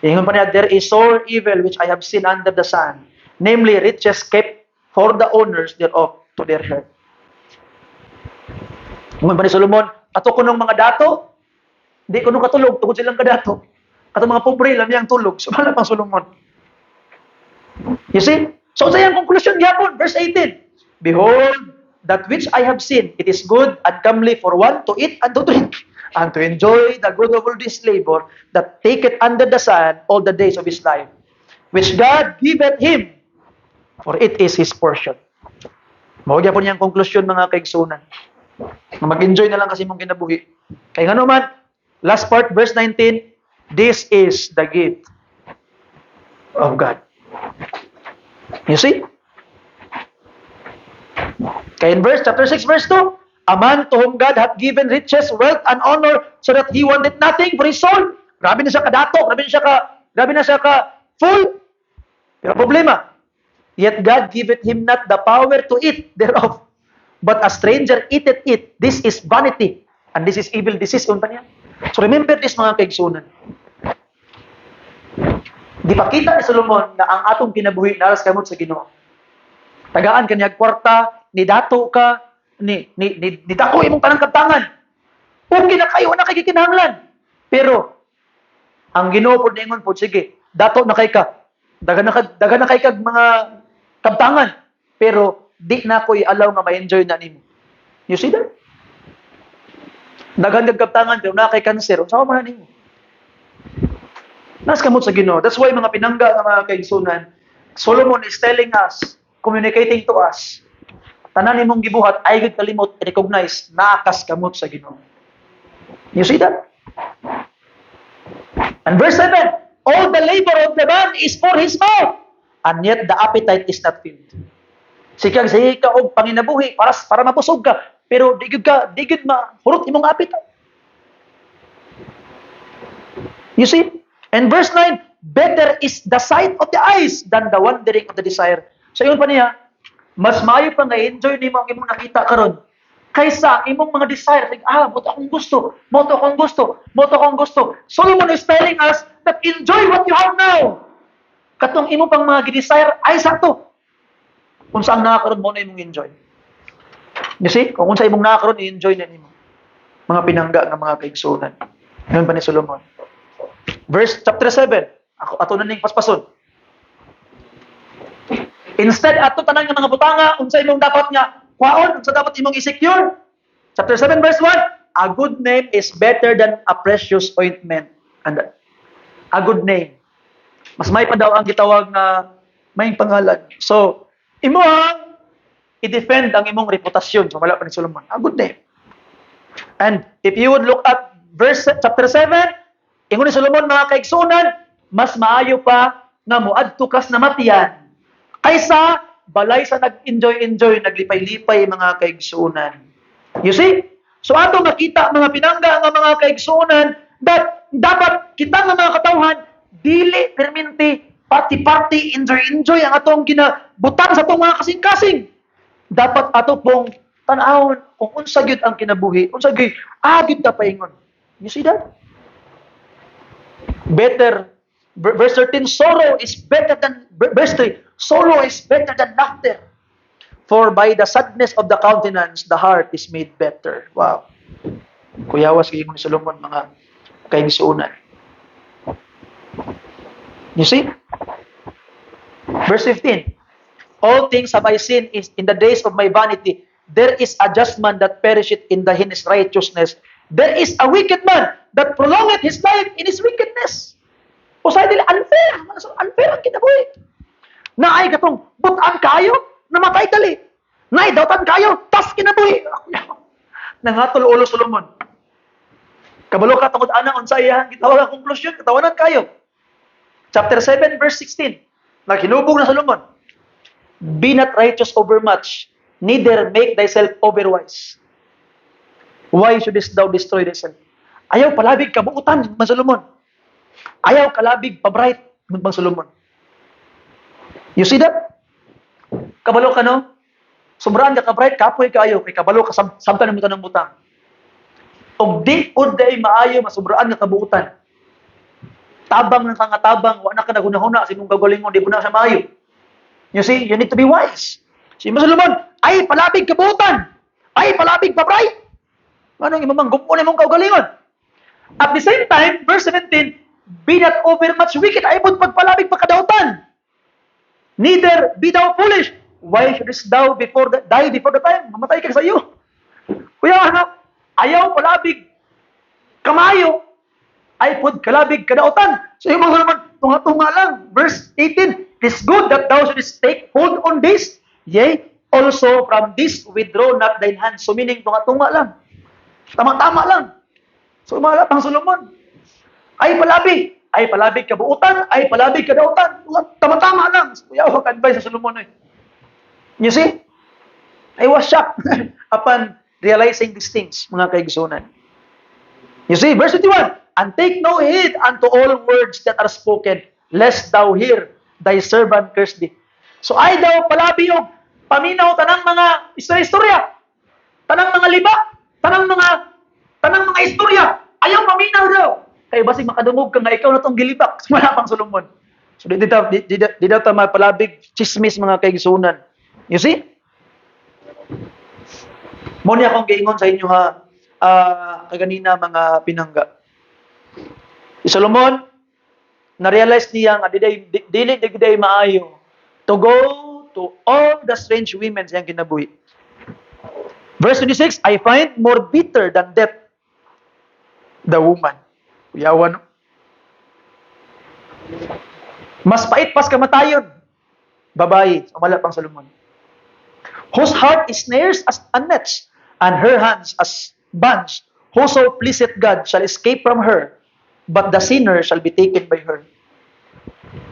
Ingon pa niya, there is sore evil which I have seen under the sun, namely riches kept for the owners thereof to their hurt. Ingon pa ni Solomon, ato kunong mga dato, di kunong katulog, tungod silang kadato. Ato mga pobre, lamang tulog. Sumala pang Solomon. You see? So sa iyang conclusion gyapon, verse 18. Behold, that which I have seen, it is good and comely for one to eat and to drink, and to enjoy the good of all this labor that taketh under the sun all the days of his life, which God giveth him, for it is his portion. Mawagya po niyang konklusyon, mga kaigsunan. Mag-enjoy na lang kasi mong kinabuhi. Kaya nga naman, last part, verse 19, this is the gift of God. You see? Kaya in chapter 6, verse 2, a man to whom God hath given riches, wealth, and honor, so that he wanted nothing for his soul. Grabe na siya kadato, grabe na siya ka full. Pero problema, yet God giveth him not the power to eat thereof, but a stranger eateth it. This is vanity, and this is evil. This is unta niya. So remember this, mga kaigsunan. Di pakita ni Solomon na ang atong kinabuhi naras kamot sa Ginoo. Tagaan kanyang kwarta, ni dato ka, ni dako imong tanang kabtangan. Okay na kayo na kay kinahanglan. Pero ang Ginoo pud ningon pud, sige, dato na kay ka. Daga na kay kag mga kabtangan. Pero di na ko i-allow nga ma-enjoy na nimo. You see that? Daghan kag kabtangan pero na kay cancer, unsa man nimo? Nas kamot sa Ginoo. That's why mga pinangga nga mga kaigsunan, Solomon is telling us, communicating to us, tanan nimong gibuhat ay gud kalimot recognize naakas kamot sa Ginoo. You see that? And verse 7, all the labor of the man is for his mouth, and yet the appetite is not filled. Sikag ka og panginabuhi para mabusog ka, pero di gud mahurot imong appetite. You see? And verse 9, better is the sight of the eyes than the wandering of the desire. So yun pa niya, mas maayo pa nga enjoy nimo ang imong nakita karon kaysa imong mga desire. Like, mo to akong gusto. Solomon is telling us that enjoy what you have now. Katong imong pang mga desire ay sakto. Kung saan nakakaroon mo na imong enjoy. You see? Kung sa imong nakakaroon, i-enjoy na nimo. Mga pinangga ng mga kaigsunan. Yun pa ni Solomon. Verse chapter 7. Ato na ning paspason. Instead, ato tanan nga mga butanga, unsa imong dapat nga kwaon, unsa dapat imong i-secure. Chapter 7, verse 1. A good name is better than a precious ointment. And a good name. Mas may pa daw ang gitawag na may pangalan. So, imo ang i-defend ang imong reputasyon. So, wala pa ni Solomon. A good name. And if you would look at chapter 7, ingon ni Solomon, mga kaigsunan, mas maayo pa nga moadto kas namatian kaysa balay sa nag-enjoy, naglipay-lipay mga kaigsunan. You see? So ato makita mga pinangga nga mga kaigsunan that dapat kita nga mga katawhan dili perminti party-party, enjoy ang atong kinabutang sa atong mga kasing-kasing. Dapat ato pong tan-awon kung unsa gyud ang kinabuhi, unsa gyud agid ta paingon. You see that? Better, verse 13, sorrow is better than, verse 3, sorrow is better than laughter. For by the sadness of the countenance, the heart is made better. Wow. Kuyawas kayo ni Solomon, mga kaigsunan. You see? Verse 15, all things have I seen is in the days of my vanity. There is a just man that perisheth in his righteousness. There is a wicked man that prolongeth his life in his wickedness. O sa dili unfair ang kinabuhi. Naay katong butan kayo, namatay kali. Naay dawtan kayo, tas kinabuhi. Nangatol ulo Solomon. Kabalo ka tungod ana unsa iyang gitawag ang konklusyon, katawanan kayo. Chapter 7 verse 16. Naghinubog na Solomon. Be not righteous overmuch, neither make thyself overwise. Why shouldest thou destroy thyself? Ayaw palabig kabuutan, man Solomon. Ayaw kalabig pabright, man Solomon. You see that? Kabalo ka, no? Sobraan ka kabright, kapoy ka ayaw, kay kabalo ka samtan mo tanang butang. Og di uday maayo, masubraan ka kabuutan. Tabang ng tabang, wa na ka naghunahuna sa imong gagalingon, di mo na sa maayo. You see, you need to be wise. Si Solomon, ay palabig kabuutan. Ay palabig pabright. Anong imamang gupon imong kaugalingon? At the same time, verse 17, be not overmuch wicked, ay mo't pagpalabig pagkadautan. Neither be thou foolish, why shouldest thou die before the time? Mamatay ka sa iyo. Kuya anak, ayaw palabig kamayo, ay pud kalabig kadautan. So yung mga naman, tunga-tunga lang. Verse 18, it is good that thou shouldest take hold on this, yea, also from this withdraw not thine hands. So meaning, tunga-tunga lang. Tama-tama lang. So umalap ang Solomon. Ay palabig kabuutan, ay palabig kadautan. Tama-tama lang. So yaw, advice sa Solomon. You see? I was shocked upon realizing these things, mga kaigsunan. You see, verse 21, and take no heed unto all words that are spoken, lest thou hear thy servant curse thee. So ay daw palabiyog, paminaw tanang mga istorya, tanang mga liba, tanang mga istorya, ayaw paminaw daw. Kaya basig makadungog ka nga ikaw na tong gilibak, wala pang Solomon. So di daw tama palabig, chismis mga kaigsunan. You see? Muna akong giingon sa inyo ha, kaganina mga pinangga. Si Solomon, na-realize niya nga dili maayo to go to all the strange women sa iyang kinabuhi. Verse 26, I find more bitter than death the woman. Kuyawan. Mas pait pas kamatayon. Babae, umala pang Solomon. Whose heart is snares as a nets, and her hands as bands. Whoso pleaseth God shall escape from her, but the sinner shall be taken by her.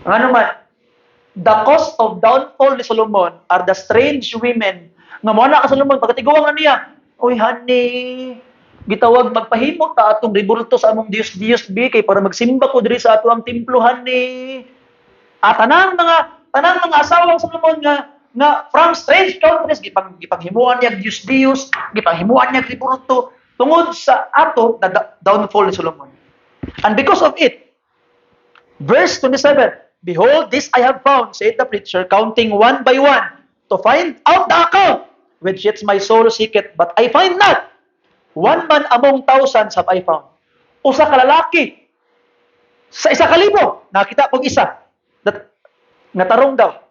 Ano man, the cause of downfall ni Solomon are the strange women. Nga mo na ka Solomon, pagkatiguan nga niya, oy honey, gitawag magpahimo ta atong ribulto sa among Dios bi kay para magsimba ko diri sa ato ang templo honey. At tanang mga asawa sa Solomon nga from strange countries gipanghimuan niya Dios, gipanghimuan niya ribulto tungod sa ato na downfall ni Solomon. And because of it, verse 27, behold, this I have found, said the preacher, counting one by one, to find out the account, which yet my soul seeketh, but I find not. One man among thousands have I found. Usa ka lalaki sa 1,000, nakita pong isa, that natarong daw.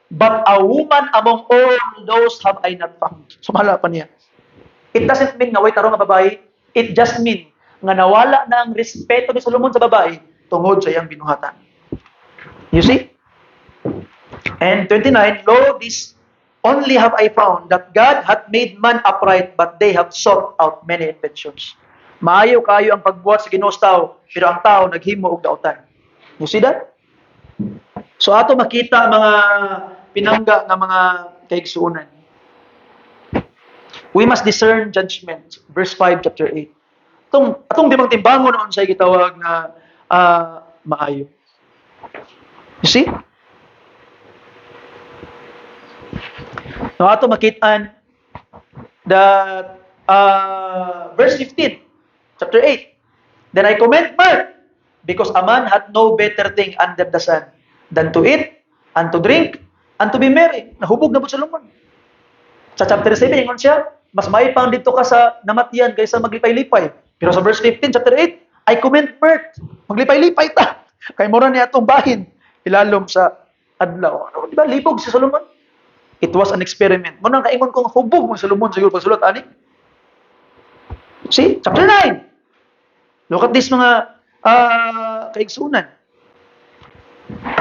But a woman among all those have I not found. Sumala pa niya. It doesn't mean nga way tarong nga babae. It just mean nga nawala na ang respeto ni Solomon sa babae tungod sa iyang binuhatan. You see? And 29, lo, this only have I found, that God hath made man upright, but they have sought out many inventions. Maayo kayo ang pagbuhat sa Ginoo sa tao, pero ang tao naghimo og daotan. You see that? So ato makita mga pinangga nga mga kaigsuonan. We must discern judgment. Verse 5, chapter 8. Atong dimang timbangon noon sa gitawag na maayo. You see? Now, ato makitaan that verse 15, chapter 8. Then I commend mirth, because a man hath no better thing under the sun than to eat, and to drink, and to be merry. Nahubog na po Solomon. Sa chapter 7, ingon siya, mas maipang dito ka sa namatian kaysa maglipay-lipay. Pero sa verse 15, chapter 8, I commend mirth. Maglipay-lipay ta. Kay mura niya itong bahin. Ilalom sa adlaw. Ano, di ba? Libog si Solomon. It was an experiment. Munang kaingon kong hubog mo Solomon siguro pagsulot, ani? See? Chapter 9. Look at this mga kaigsunan.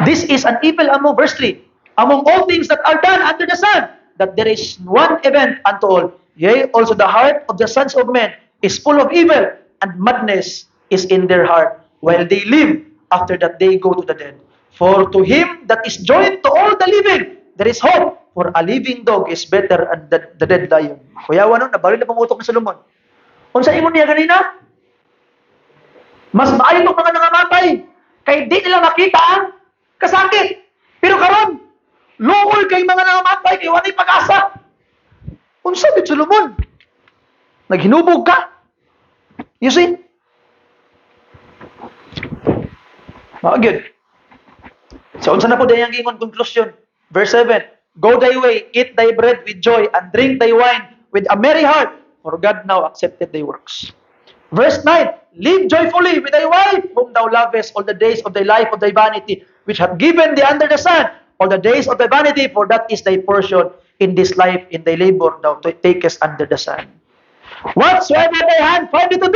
This is an evil among, verse 3, among all things that are done under the sun, that there is one event unto all. Yea, also the heart of the sons of men is full of evil, and madness is in their heart, while they live, after that they go to the dead. For to him that is joined to all the living, there is hope, for a living dog is better than the dead lion. Kuya, ano, nabaril na pangutok ni Solomon. Kung sa imo niya ganina, mas maayo itong mga nangamatay, kay di nila makita ang kasakit. Pero karon, luoy kay mga nangamatay, kay walay pag-asa. Kung sabi Solomon, naghinubog ka. You see? Good. So, unsa na po dayang gingon conclusion? Verse 7, go thy way, eat thy bread with joy, and drink thy wine with a merry heart, for God now accepted thy works. Verse 9, live joyfully with thy wife, whom thou lovest all the days of thy life of thy vanity, which hath given thee under the sun, all the days of thy vanity, for that is thy portion in this life, in thy labor thou takest under the sun. Whatsoever thy hand findeth to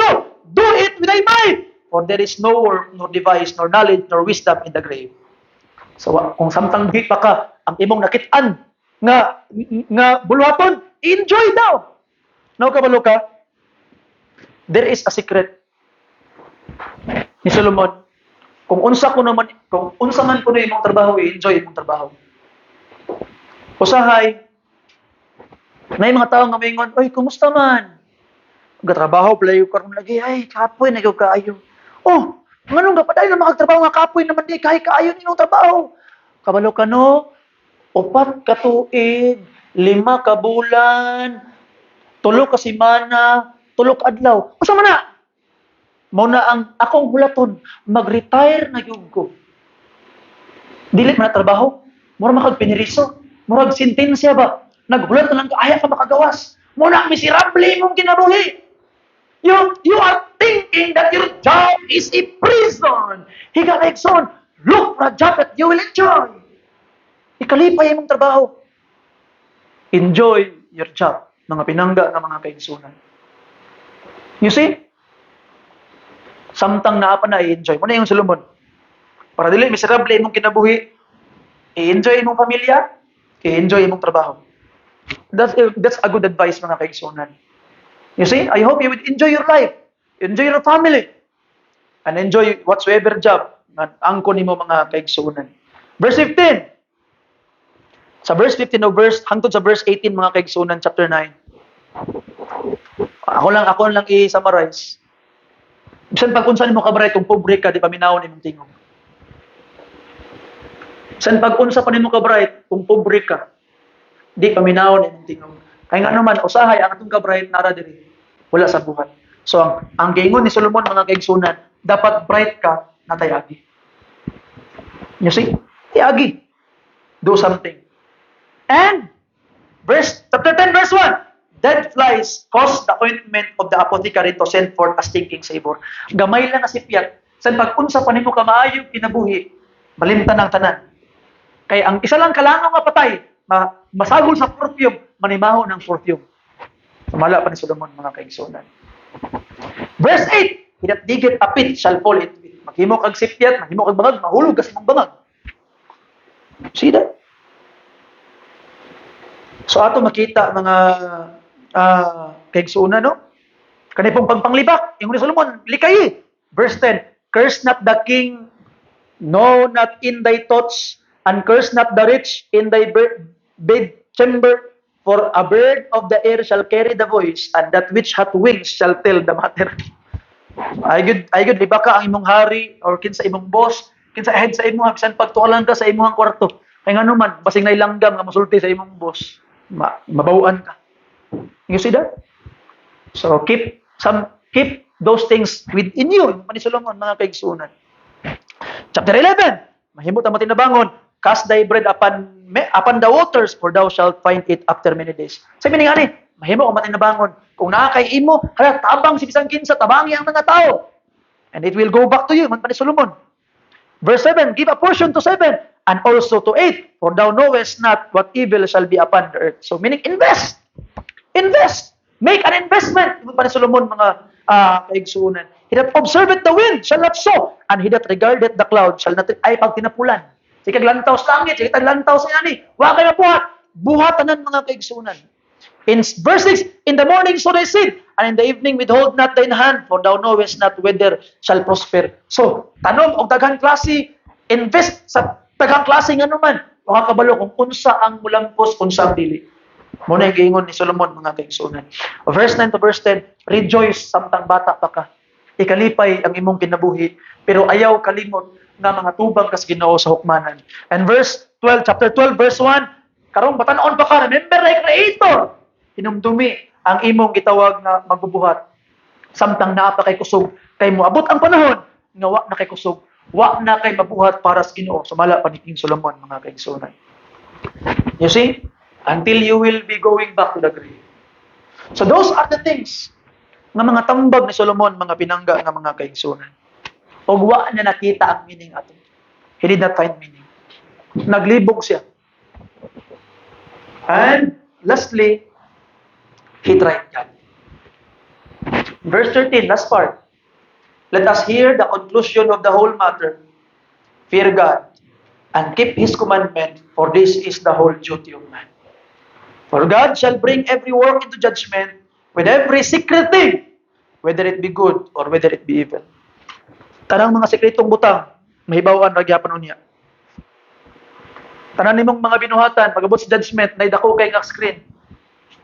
do it with thy mind. For there is no work, nor device, nor knowledge, nor wisdom in the grave. So kung samtang di pa ka ang imong nakitaan nga buluhaton, enjoy daw. Now kabalo ka, there is a secret ni Solomon. Kung unsa man kuno imong trabaho, enjoy imong trabaho. Usahay, may mga tao nga maingon, oy, kumusta man? Gatrabaho, playo karon lagi, ay, kapoy na kaayo. Oh, nganong gapaday na makagtrabaho nga kapoy naman di kahit kaayo ninong trabaho. Kabalo ka no, 4 ka tuig, 5 ka bulan, 3 ka semana, 3 ka adlaw. Usa man na? Mao na ang akong hulaton, mag-retire na gyud ko. Dili man na trabaho, mura makagpiniriso, murag sentensya ba? Naghulat na lang kaaya ka makagawas. Mao na ang miserable imong kinabuhi. You are thinking that your job is a prison. Higa like son, look for a job that you will enjoy. Ikalipay imong trabaho. Enjoy your job, mga pinangga nga mga kaigsunan. You see? Samtang naa pa na i-enjoy mo na yung Solomon. Para dili miserable imong kinabuhi, i-enjoy imong pamilya, i-enjoy imong trabaho. That's a good advice mga kaigsunan. You see, I hope you would enjoy your life, enjoy your family, and enjoy whatsoever job na angko nimo mga kaigsunan. Verse 15. Sa verse 15 o verse hangtod sa verse 18 mga kaigsunan chapter 9. Ako lang i-summarize. Bisan pag unsa nimo kabray kung pobre ka di paminawon imong tingog. Bisan pag unsa pa nimo kabray kung pobre ka di paminawon imong tingog. Kaya nga naman usahay ang atong kabray nara diri wala sa buhat. So ang giingon ni Solomon mga kaigsunan, dapat bright ka na tayagi. You see? Tayagi. Do something. And chapter 10 verse 1, dead flies cause the ointment of the apothecary to send forth a stinking savor. Gamay lang nga sipyat. San pag unsa pa nimo ka maayo kinabuhi, malimtan ang tanan. Kay ang isa lang kalangaw nga patay, masagol sa perfume, manimaho ng perfume. Sumala pa ni Solomon mga kaigsunan. Verse 8, he that diggeth a pit shall fall into it. Maghimo kag sipyat, maghimo kag bangag, mahulog ka sa imong bangag. See that? So ato makita mga kaigsunan, no? Kani pong pagpanglibak, yung ni Solomon, likay. Verse 10, curse not the king, no, not in thy thoughts, and curse not the rich in thy bed chamber, for a bird of the air shall carry the voice, and that which hath wings shall tell the matter. Ay good, libaka ang imong hari, or kinsa imong boss, kinsa head sa imong, bisan pagtualan ka sa imong kwarto. Kay nga naman, basing nailanggam nga musulti sa imong boss, mabawaan ka. You see that? So keep those things within you. Ni Solomon mga kaigsunan. Chapter 11. Mahimo ta matinabangon, cast thy bread upon the waters, for thou shalt find it after many days. Sabi ni ani, mahimo ka matinabangon. Kung naa kay imo, hala tabang si bisan kinsa, tabangi ang mga tao. And it will go back to you, man pa ni Solomon. Verse 7, give a portion to 7, and also to 8, for thou knowest not what evil shall be upon the earth. So meaning invest. Make an investment. Man pa ni Solomon mga kaigsunan. He that observeth the wind shall not sow, and he that regardeth the cloud shall not ay pag tinapulan. Sige lantaw sa langit, sige lantaw sa yani. Wa kay mabuhat. Buhatanan mga kaigsunan. In verse 6, in the morning sow thy seed, and in the evening withhold not thine hand, for thou knowest not whether shall prosper. So, tanom og daghang klase, invest sa daghang klase nga naman. Mga kabalo kung unsa ang mulampos, unsa ang dili. Muna yung giingon ni Solomon mga kaigsunan. Verse 9 to verse 10, rejoice samtang bata pa ka. Ikalipay ang imong kinabuhi, pero ayaw kalimot nga mga tubang kas Ginoo sa hukmanan. And verse 12, chapter 12 verse 1, karong batan-on pa ka, remember thy Creator. Hinumdumi ang imong gitawag na magbubuhat. Samtang naa pa kay kusog, kay moabot ang panahon nga wa na kay kusog, wa na kay mabuhat para sa Ginoo. Sumala pa ni King Solomon mga kaigsunan. You see? Until you will be going back to the grave. So those are the things nga mga tambag ni Solomon, mga pinangga nga mga kaigsunan. Og wa na nakita ang meaning ato. He did not find meaning. Naglibog siya. And lastly, he tried God. Verse 13, last part. Let us hear the conclusion of the whole matter. Fear God and keep His commandment, for this is the whole duty of man. For God shall bring every work into judgment with every secret thing, whether it be good or whether it be evil. Tanang mga sekretong butang, mahibawan ragyapon niya. Tanan nimong mga binuhatan, pag-abot sa judgment, na idako kay nga screen.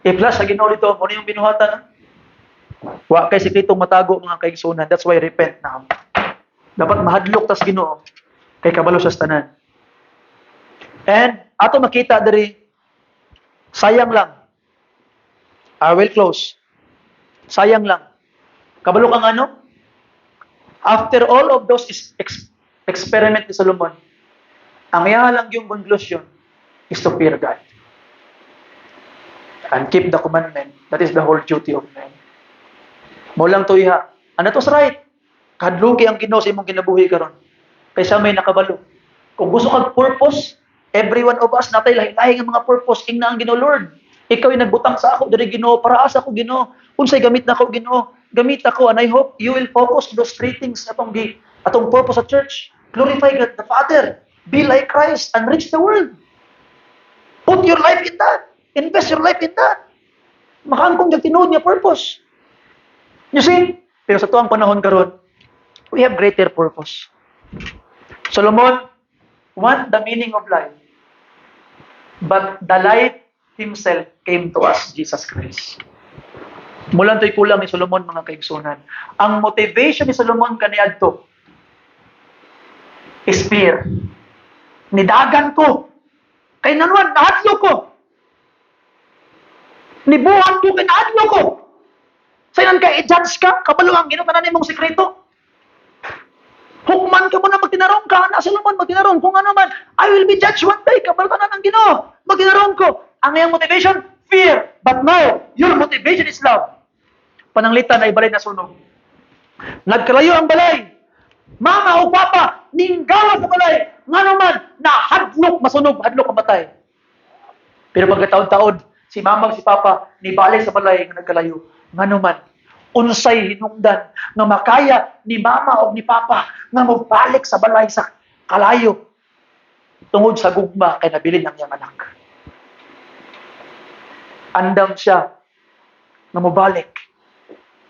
I-flash sa Ginoo dito, ano yung binuhatan? Wa kay sekretong matago mga kaigsunan. That's why repent now. Dapat mahadlok tas Ginoo kay kabalo sa tanan. And ato makita diri, sayang lang. I will close. Sayang lang. Kabalo kang ano? After all of those experiment ni Solomon, ang lang yung conclusion is to fear God and keep the commandment. That is the whole duty of man. Mo lang to iha. Ano to's right? Kadluki ang Ginoo sa imong kinabuhi karon. Kaysa may nakabalo. Kung gusto kag purpose, every one of us natay lahi-lahi nga mga purpose ingna ang Ginoo Lord. Ikaw ay nagbutang sa ako diri Ginoo para asa ko Ginoo. Unsay gamit nako Ginoo? Gamit ako and I hope you will focus those three things atong purpose sa church. Glorify God the Father. Be like Christ and reach the world. Put your life in that. Invest your life in that. Makaangkong yung tinuod niya purpose. You see? Pero sa tuwang panahon karon, we have greater purpose. Solomon want the meaning of life. But the light himself came to us, Jesus Christ. Mulan to'y kulang ni Solomon, mga kaigsunan. Ang motivation ni Solomon kaniadto is fear. Nidagan ko. Kay nanuan, nahadlo ko. Nibuhan ko, kay nahadlo ko. Sainan ka, i-judge ka, kabalo ang ginutanan mong sekreto. Hukman ka mo na magtinarong ka, na Solomon, magtinarong. Kung ano man, I will be judged one day, kabalo ka na ng Ginoo. Magtinarong ko. Ang iyang motivation, fear. But no, your motivation is love. Pananglitan ay balay na sunog. Nagkalayo ang balay. Mama o papa, ninggawa sa balay. Nga naman, nahadlok, masunog, hadlok, mamatay. Pero pagkataon-taon, si mama o si papa, nibalik sa balay nga nagkalayo. Nga naman, unsay hinungdan nga makaya ni mama o ni papa nga magbalik sa balay sa kalayo tungod sa gugma kay nabilin ng iyang anak. Andam siya nga mabalik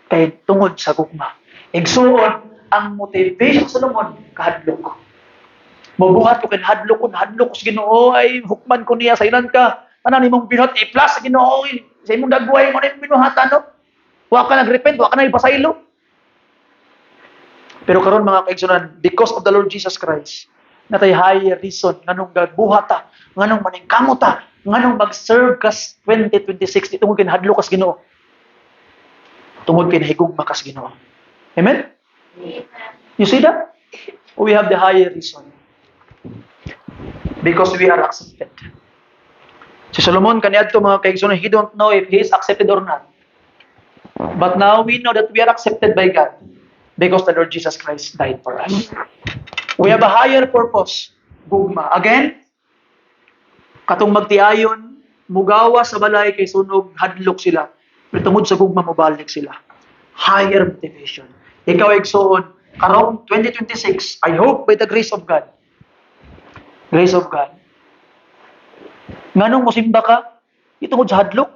kay tungod sa gugma. Igsuon ang motivation sa Solomon kahadlok. Mabuhat ko hadlok ko sa Ginoo ay hukman ko niya sa ilan ka. Tanan nimong binuhat i-plus sa Ginoo sa imong dagway mo na binuhatan no. Wa ka nag-repent, wa ka na ipasaylo. Pero karon mga kaigsunan, because of the Lord Jesus Christ, natay higher reason nganong gagbuhata, nganong maningkamuta, nganong mag-serve kas 2026 tungod kay hadlok kas Ginoo. Tungod kay higugma kas Ginoo. Amen? You see that? We have the higher reason. Because we are accepted. Si Solomon kaniadto mga kaigsunan, he don't know if he is accepted or not. But now we know that we are accepted by God because the Lord Jesus Christ died for us. We have a higher purpose. Gugma. Again, katong magtiayon, mugawa sa balay kay sunog, hadlok sila. Pero tungod sa gugma, mabalik sila. Higher motivation. Ikaw igsoon, around 2026, I hope by the grace of God. Grace of God. Nganong musimba ka? Itungod sa hadlok.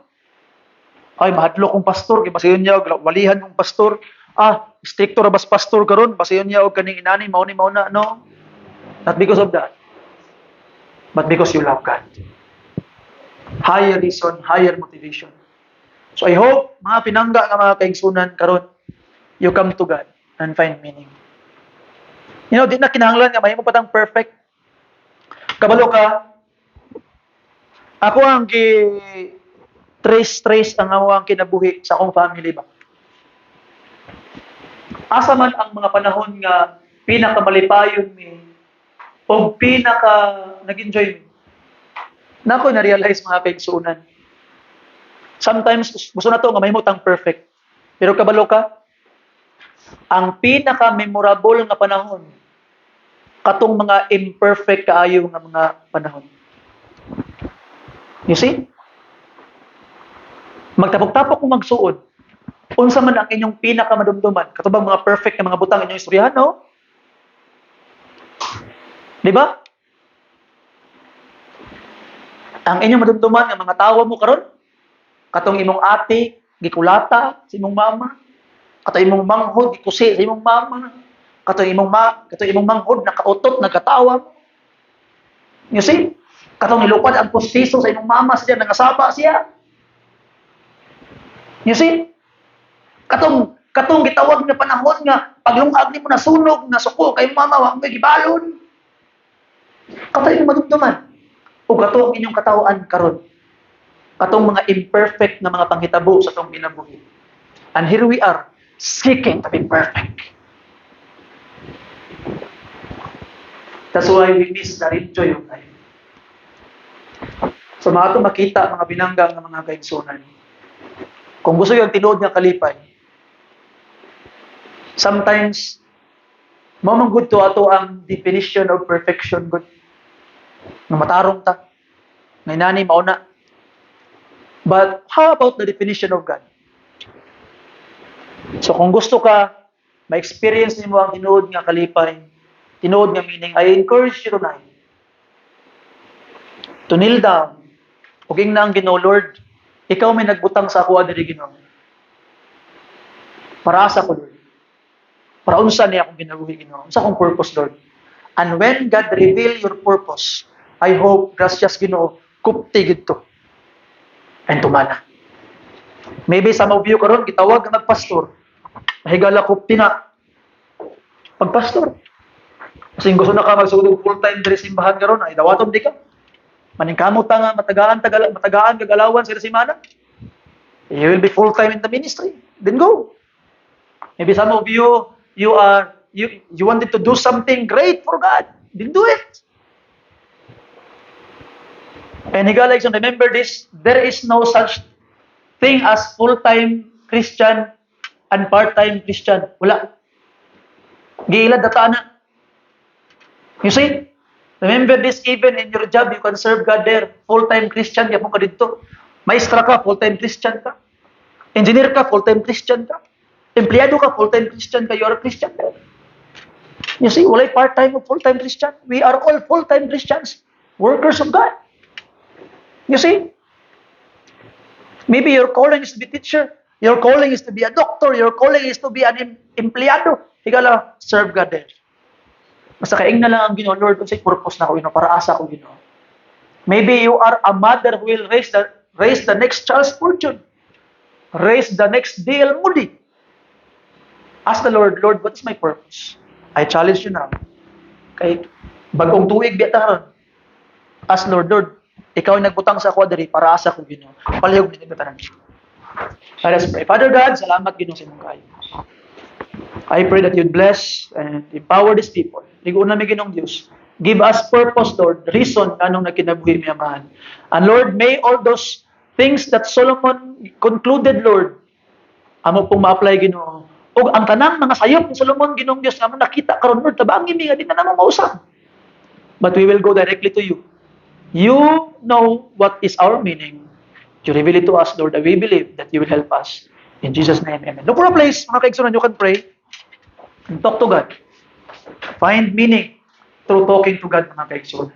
Ay, mahadlok kong pastor. Kaya basayon niya, walihan kong pastor. Stricto rabas pastor karon. Basayon niya, o kaning inani, mauni-mauna. No. Not because of that. But because you love God. Higher reason, higher motivation. So I hope, mga pinangga nga mga kaigsunan karon, you come to God and find meaning. You know, di na kinahanglan nga mahimo patang perfect. Kabalo ka, ako ang trace ang awang kinabuhi sa akong family ba. Asa man ang mga panahon nga pinakamalipayon mi o nag-enjoy mi. Nako na-realize mga kaigsunan. Sometimes gusto na to nga mahimutang perfect. Pero kabalo ka, ang pinaka-memorable nga panahon katong mga imperfect kaayo nga mga panahon. You see? Magtapok-tapok kung magsuod. Unsa man ang inyong pinakamadumduman? Katubang mga perfect na mga butang inyong istoryahan, no? Di ba? Ang inyong madumduman ng mga tawa mo karon, katong imong ate, gikulata sa imong mama, katong imong manghod, gikusi sa imong mama, katong imong manghod, nakautot, nagkatawa. You see? Katong nilupad ang pustiso sa imong mama siya, nangasaba siya. You see? Katong gitawag na panahon nga paglungag nimo nasunog, nasuko kay mama wa may gibalon. Katong imong madumduman. O katong inyong katawaan karon. Katong mga imperfect na mga panghitabo sa tong kinabuhi. And here we are seeking to be perfect. That's why we miss the real joy of life. So mga ito makita mga binanggang ng mga kaigsunan. Kung gusto yung tinuod nga kalipay, sometimes mamang good to ato ang definition of perfection good. Nga matarong ta. Ngay nani mauna. But how about the definition of God? So kung gusto ka ma-experience nimo ang tinuod nga kalipay, tinuod nga meaning, I encourage you tonight to kneel down. Ug ingna ang Ginoo, Lord, ikaw may nagbutang sa ako diri Ginoo. Para sa ko, Lord. Para unsa niya akong ginabuhi Ginoo? Unsa akong purpose, Lord? And when God reveal your purpose, I hope, gracias Ginoo, kupti gito. And tumana. Maybe some of you karon gitawag nga magpastor. Mahigala kupti na. Pagpastor. Kasi gusto na ka magsugod full-time diri simbahan karon, ay dawaton di ka. Maningkamot ta nga matagaan kagalawan sa semana. You will be full-time in the ministry. Then go. Maybe some of you wanted to do something great for God. Then do it. And higala, remember this, there is no such thing as full-time Christian and part-time Christian. Wala. Giilad data na. You see? Remember this, even in your job, you can serve God there. Full-time Christian, yapon ka dito. Maestra ka, full-time Christian ka. Engineer ka, full-time Christian ka. Empleyado ka, full-time Christian ka. You are a Christian there. You see, walay part-time o full-time Christian. We are all full-time Christians. Workers of God. You see? Maybe your calling is to be teacher. Your calling is to be a doctor. Your calling is to be an empleyado. Higala, serve God there. Basta kaing na lang ang Ginoo, Lord, kung sa'y purpose na ko, para asa ko, Ginoo. Maybe you are a mother who will raise the next Charles Spurgeon. Raise the next D.L. Moody. Ask the Lord, Lord, what is my purpose? I challenge you now. Kay bagong tuig biya taron. Ask Lord, ikaw ay nagbutang sa ako diri para asa ko, Ginoo. Palihog ni tanan. Let us pray. Father God, salamat Ginoo sa imong kayo. I pray that you'd bless and empower these people. Ligon namin Ginoong Diyos. Give us purpose, Lord, reason anong nagkinabuhi mi amahan. And Lord, may all those things that Solomon concluded, Lord, amo pong ma-apply Ginoo. O ang tanang mga sayop ni Solomon, Ginoong Diyos, nga nakita karon Lord, tabangin mi nga di na naman mausap. But we will go directly to you. You know what is our meaning. You reveal it to us, Lord, and we believe that you will help us. In Jesus' name, amen. Look for a place, mga kaigsunan, you can pray and talk to God. Find meaning through talking to God, mga kaigsunan.